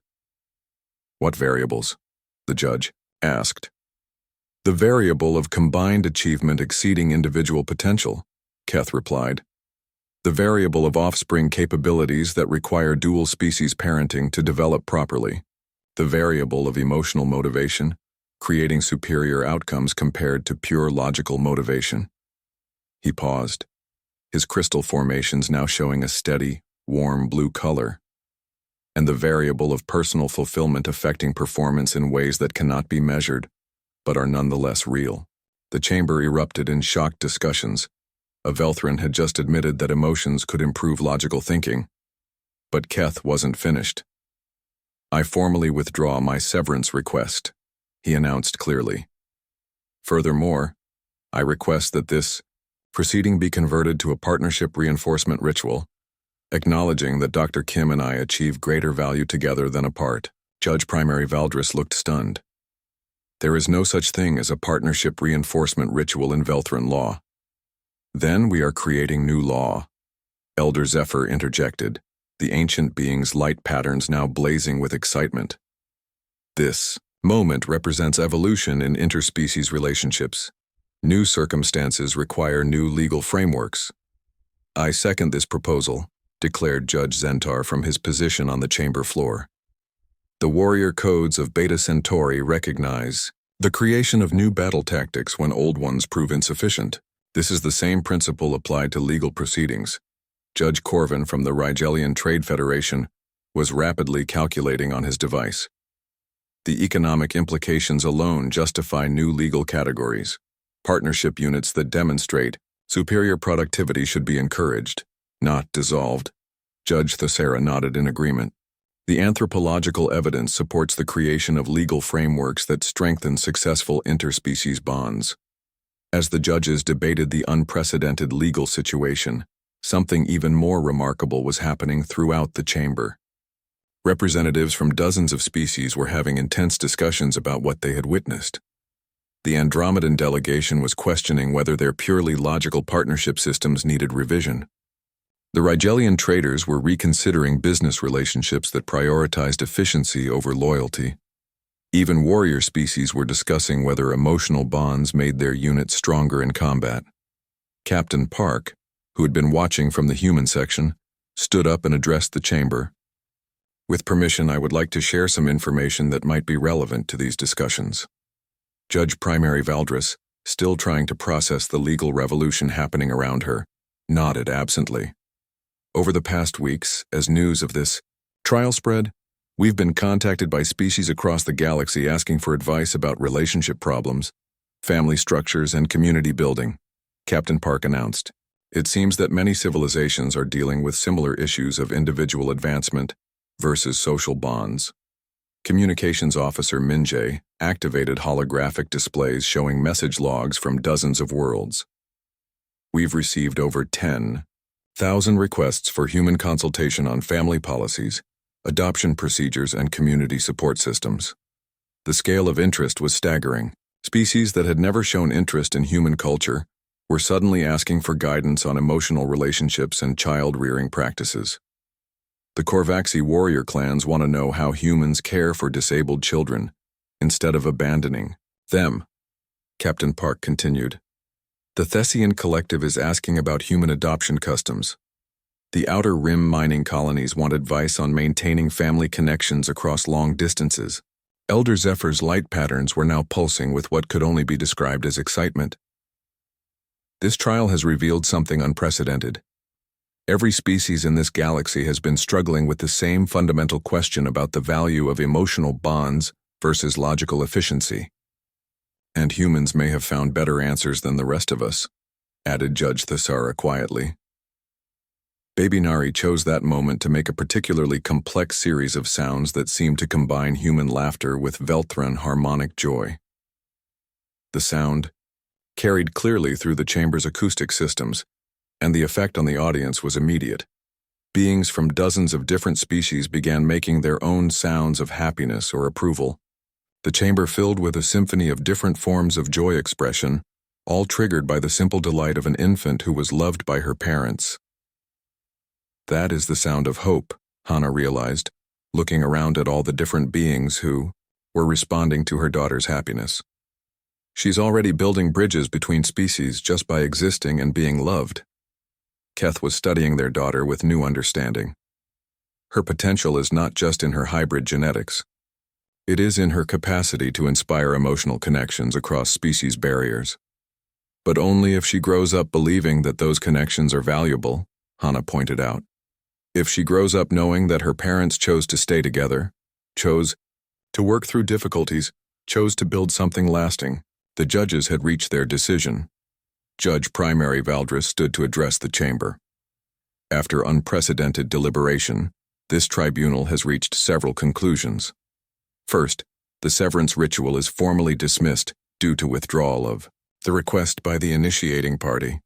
"What variables?" the judge asked. "The variable of combined achievement exceeding individual potential," Keth replied. "The variable of offspring capabilities that require dual species parenting to develop properly. The variable of emotional motivation, creating superior outcomes compared to pure logical motivation." He paused, his crystal formations now showing a steady, warm blue color. "And the variable of personal fulfillment affecting performance in ways that cannot be measured, but are nonetheless real." The chamber erupted in shocked discussions. A Velthran had just admitted that emotions could improve logical thinking. But Keth wasn't finished. "I formally withdraw my severance request," he announced clearly. "Furthermore, I request that this proceeding be converted to a partnership reinforcement ritual, acknowledging that Dr. Kim and I achieve greater value together than apart." Judge Primary Valdris looked stunned. "There is no such thing as a partnership reinforcement ritual in Velthran law." "Then we are creating new law," Elder Zephyr interjected, the ancient being's light patterns now blazing with excitement. "This moment represents evolution in interspecies relationships. New circumstances require new legal frameworks." "I second this proposal," declared Judge Zentar from his position on the chamber floor. "The warrior codes of Beta Centauri recognize the creation of new battle tactics when old ones prove insufficient. This is the same principle applied to legal proceedings." Judge Corvin from the Rigelian Trade Federation was rapidly calculating on his device. "The economic implications alone justify new legal categories. Partnership units that demonstrate superior productivity should be encouraged, not dissolved." Judge Thesera nodded in agreement. "The anthropological evidence supports the creation of legal frameworks that strengthen successful interspecies bonds." As the judges debated the unprecedented legal situation, something even more remarkable was happening throughout the chamber. Representatives from dozens of species were having intense discussions about what they had witnessed. The Andromedan delegation was questioning whether their purely logical partnership systems needed revision. The Rigelian traders were reconsidering business relationships that prioritized efficiency over loyalty. Even warrior species were discussing whether emotional bonds made their units stronger in combat. Captain Park, who had been watching from the human section, stood up and addressed the chamber. With permission, I would like to share some information that might be relevant to these discussions. Judge Primary Valdris, still trying to process the legal revolution happening around her, nodded absently. Over the past weeks, as news of this trial spread, we've been contacted by species across the galaxy asking for advice about relationship problems, family structures, and community building, Captain Park announced. It seems that many civilizations are dealing with similar issues of individual advancement versus social bonds. Communications Officer Minjay activated holographic displays showing message logs from dozens of worlds. We've received over 10,000 requests for human consultation on family policies, adoption procedures, and community support systems. The scale of interest was staggering. Species that had never shown interest in human culture were suddenly asking for guidance on emotional relationships and child-rearing practices. The Korvaxi warrior clans want to know how humans care for disabled children instead of abandoning them, Captain Park continued. The Thessian collective is asking about human adoption customs. The Outer Rim mining colonies want advice on maintaining family connections across long distances. Elder Zephyr's light patterns were now pulsing with what could only be described as excitement. This trial has revealed something unprecedented. Every species in this galaxy has been struggling with the same fundamental question about the value of emotional bonds versus logical efficiency. And humans may have found better answers than the rest of us, added Judge Thesara quietly. Baby Nari chose that moment to make a particularly complex series of sounds that seemed to combine human laughter with Velthran harmonic joy. The sound carried clearly through the chamber's acoustic systems, and the effect on the audience was immediate. Beings from dozens of different species began making their own sounds of happiness or approval. The chamber filled with a symphony of different forms of joy expression, all triggered by the simple delight of an infant who was loved by her parents. That is the sound of hope, Hannah realized, looking around at all the different beings who were responding to her daughter's happiness. She's already building bridges between species just by existing and being loved. Keth was studying their daughter with new understanding. Her potential is not just in her hybrid genetics. It is in her capacity to inspire emotional connections across species barriers. But only if she grows up believing that those connections are valuable, Hannah pointed out. If she grows up knowing that her parents chose to stay together, chose to work through difficulties, chose to build something lasting, the judges had reached their decision. Judge Primary Valdris stood to address the chamber. After unprecedented deliberation, this tribunal has reached several conclusions. First, the severance ritual is formally dismissed due to withdrawal of the request by the initiating party.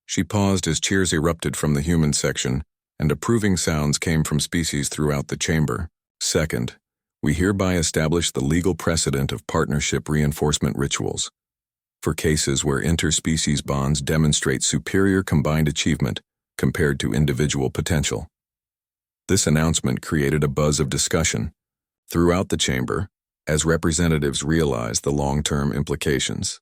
She paused as cheers erupted from the human section, and approving sounds came from species throughout the chamber. Second, we hereby establish the legal precedent of partnership reinforcement rituals for cases where interspecies bonds demonstrate superior combined achievement compared to individual potential. This announcement created a buzz of discussion throughout the chamber as representatives realized the long-term implications.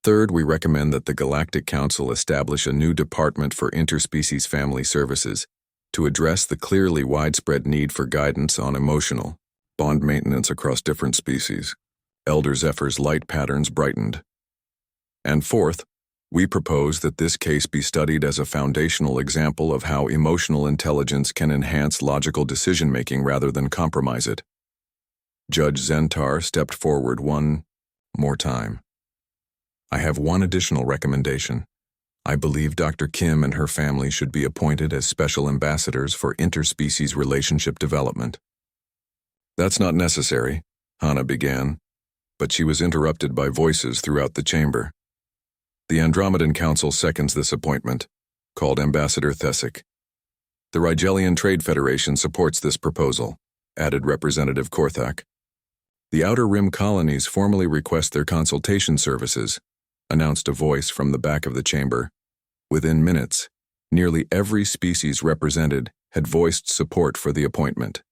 Third, we recommend that the Galactic Council establish a new department for interspecies family services to address the clearly widespread need for guidance on emotional bond maintenance across different species. Elder Zephyr's light patterns brightened. And fourth, we propose that this case be studied as a foundational example of how emotional intelligence can enhance logical decision-making rather than compromise it. Judge Zentar stepped forward one more time. I have one additional recommendation. I believe Dr. Kim and her family should be appointed as special ambassadors for interspecies relationship development. That's not necessary, Hannah began, but she was interrupted by voices throughout the chamber. The Andromedan Council seconds this appointment, called Ambassador Thesic. The Rigelian Trade Federation supports this proposal, added Representative Korthak. The Outer Rim colonies formally request their consultation services, announced a voice from the back of the chamber. Within minutes, nearly every species represented had voiced support for the appointment.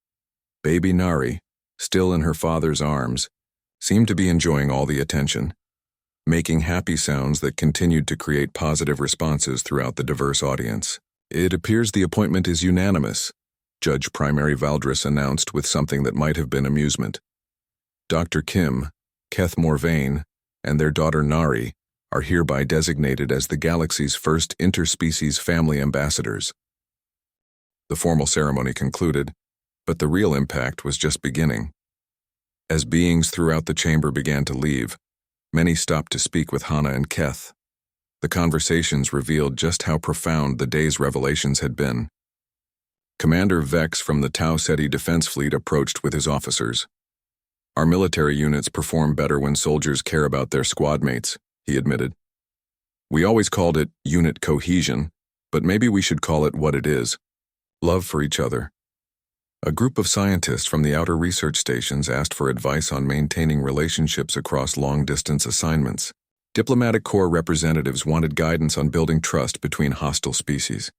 Baby Nari, still in her father's arms, seemed to be enjoying all the attention, making happy sounds that continued to create positive responses throughout the diverse audience. It appears the appointment is unanimous, Judge Primary Valdris announced with something that might have been amusement. Dr. Kim, Keth Morvain, and their daughter Nari are hereby designated as the galaxy's first interspecies family ambassadors. The formal ceremony concluded, but the real impact was just beginning. As beings throughout the chamber began to leave, many stopped to speak with Hana and Keth. The conversations revealed just how profound the day's revelations had been. Commander Vex from the Tau Ceti Defense Fleet approached with his officers. Our military units perform better when soldiers care about their squad mates, he admitted. We always called it unit cohesion, but maybe we should call it what it is: love for each other. A group of scientists from the outer research stations asked for advice on maintaining relationships across long-distance assignments. Diplomatic Corps representatives wanted guidance on building trust between hostile species.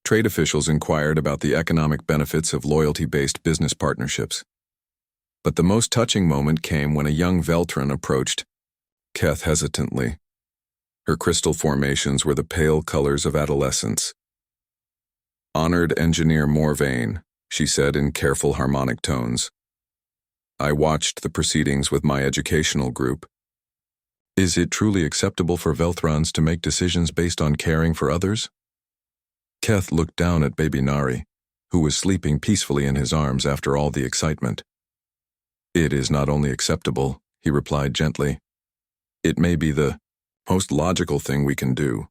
Trade officials inquired about the economic benefits of loyalty-based business partnerships. But the most touching moment came when a young Veltran approached Keth hesitantly. Her crystal formations were the pale colors of adolescence. "Honored Engineer Morvain," she said in careful harmonic tones. "I watched the proceedings with my educational group. Is it truly acceptable for Velthrons to make decisions based on caring for others?" Keth looked down at baby Nari, who was sleeping peacefully in his arms after all the excitement. "It is not only acceptable," he replied gently. "It may be the most logical thing we can do."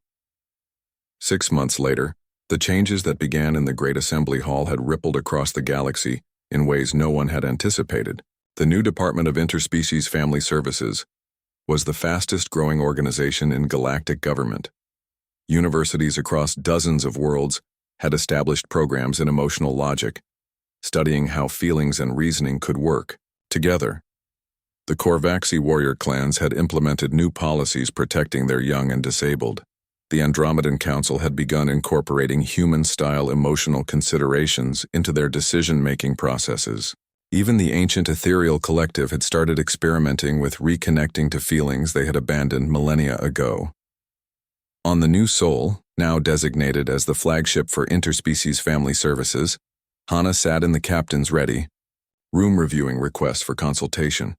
6 months later, the changes that began in the Great Assembly Hall had rippled across the galaxy in ways no one had anticipated. The new Department of Interspecies Family Services was the fastest-growing organization in galactic government. Universities across dozens of worlds had established programs in emotional logic, studying how feelings and reasoning could work together. The Korvaxi warrior clans had implemented new policies protecting their young and disabled. The Andromedan Council had begun incorporating human-style emotional considerations into their decision-making processes. Even the ancient ethereal collective had started experimenting with reconnecting to feelings they had abandoned millennia ago. On the new Sol, now designated as the flagship for interspecies family services, Hana sat in the captain's ready room reviewing requests for consultation.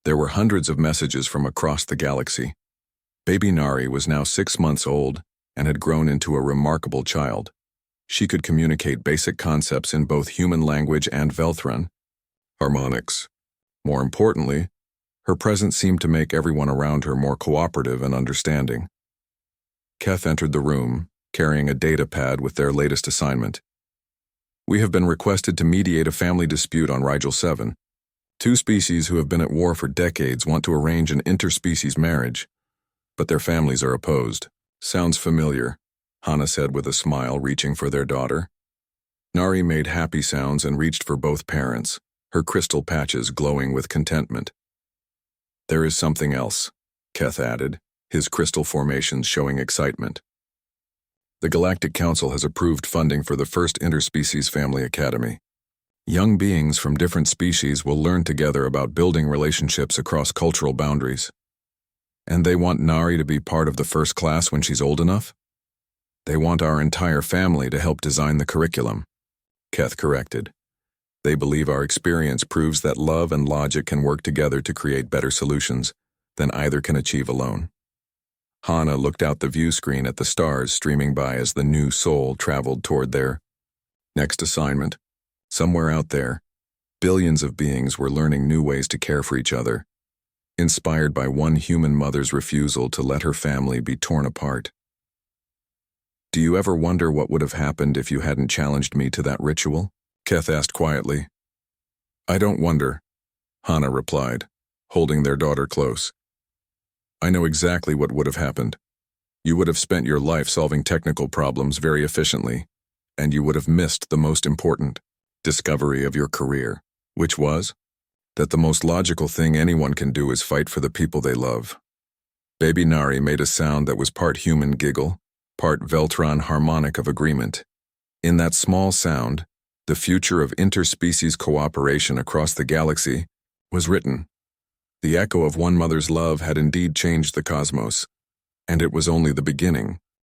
There were hundreds of messages from across the galaxy. Baby Nari was now 6 months old and had grown into a remarkable child. She could communicate basic concepts in both human language and Velthran harmonics. More importantly, her presence seemed to make everyone around her more cooperative and understanding. Keth entered the room, carrying a data pad with their latest assignment. "We have been requested to mediate a family dispute on Rigel 7. 2 species who have been at war for decades want to arrange an interspecies marriage, but their families are opposed." "Sounds familiar," Hana said with a smile, reaching for their daughter. Nari made happy sounds and reached for both parents, her crystal patches glowing with contentment. "There is something else," Keth added, his crystal formations showing excitement. "The Galactic Council has approved funding for the first Interspecies Family Academy. Young beings from different species will learn together about building relationships across cultural boundaries. And they want Nari to be part of the first class when she's old enough? They want our entire family to help design the curriculum," Keth corrected. "They believe our experience proves that love and logic can work together to create better solutions than either can achieve alone." Hana looked out the view screen at the stars streaming by as the new Sol traveled toward their next assignment. Somewhere out there, billions of beings were learning new ways to care for each other, inspired by one human mother's refusal to let her family be torn apart. "Do you ever wonder what would have happened if you hadn't challenged me to that ritual?" Keth asked quietly. "I don't wonder," Hana replied, holding their daughter close. "I know exactly what would have happened. You would have spent your life solving technical problems very efficiently, and you would have missed the most important discovery of your career, which was that the most logical thing anyone can do is fight for the people they love. Baby Nari made a sound that was part human giggle, part Veltron harmonic of agreement. In that small sound, the future of interspecies cooperation across the galaxy was written. The echo of one mother's love had indeed changed the cosmos, and it was only the beginning.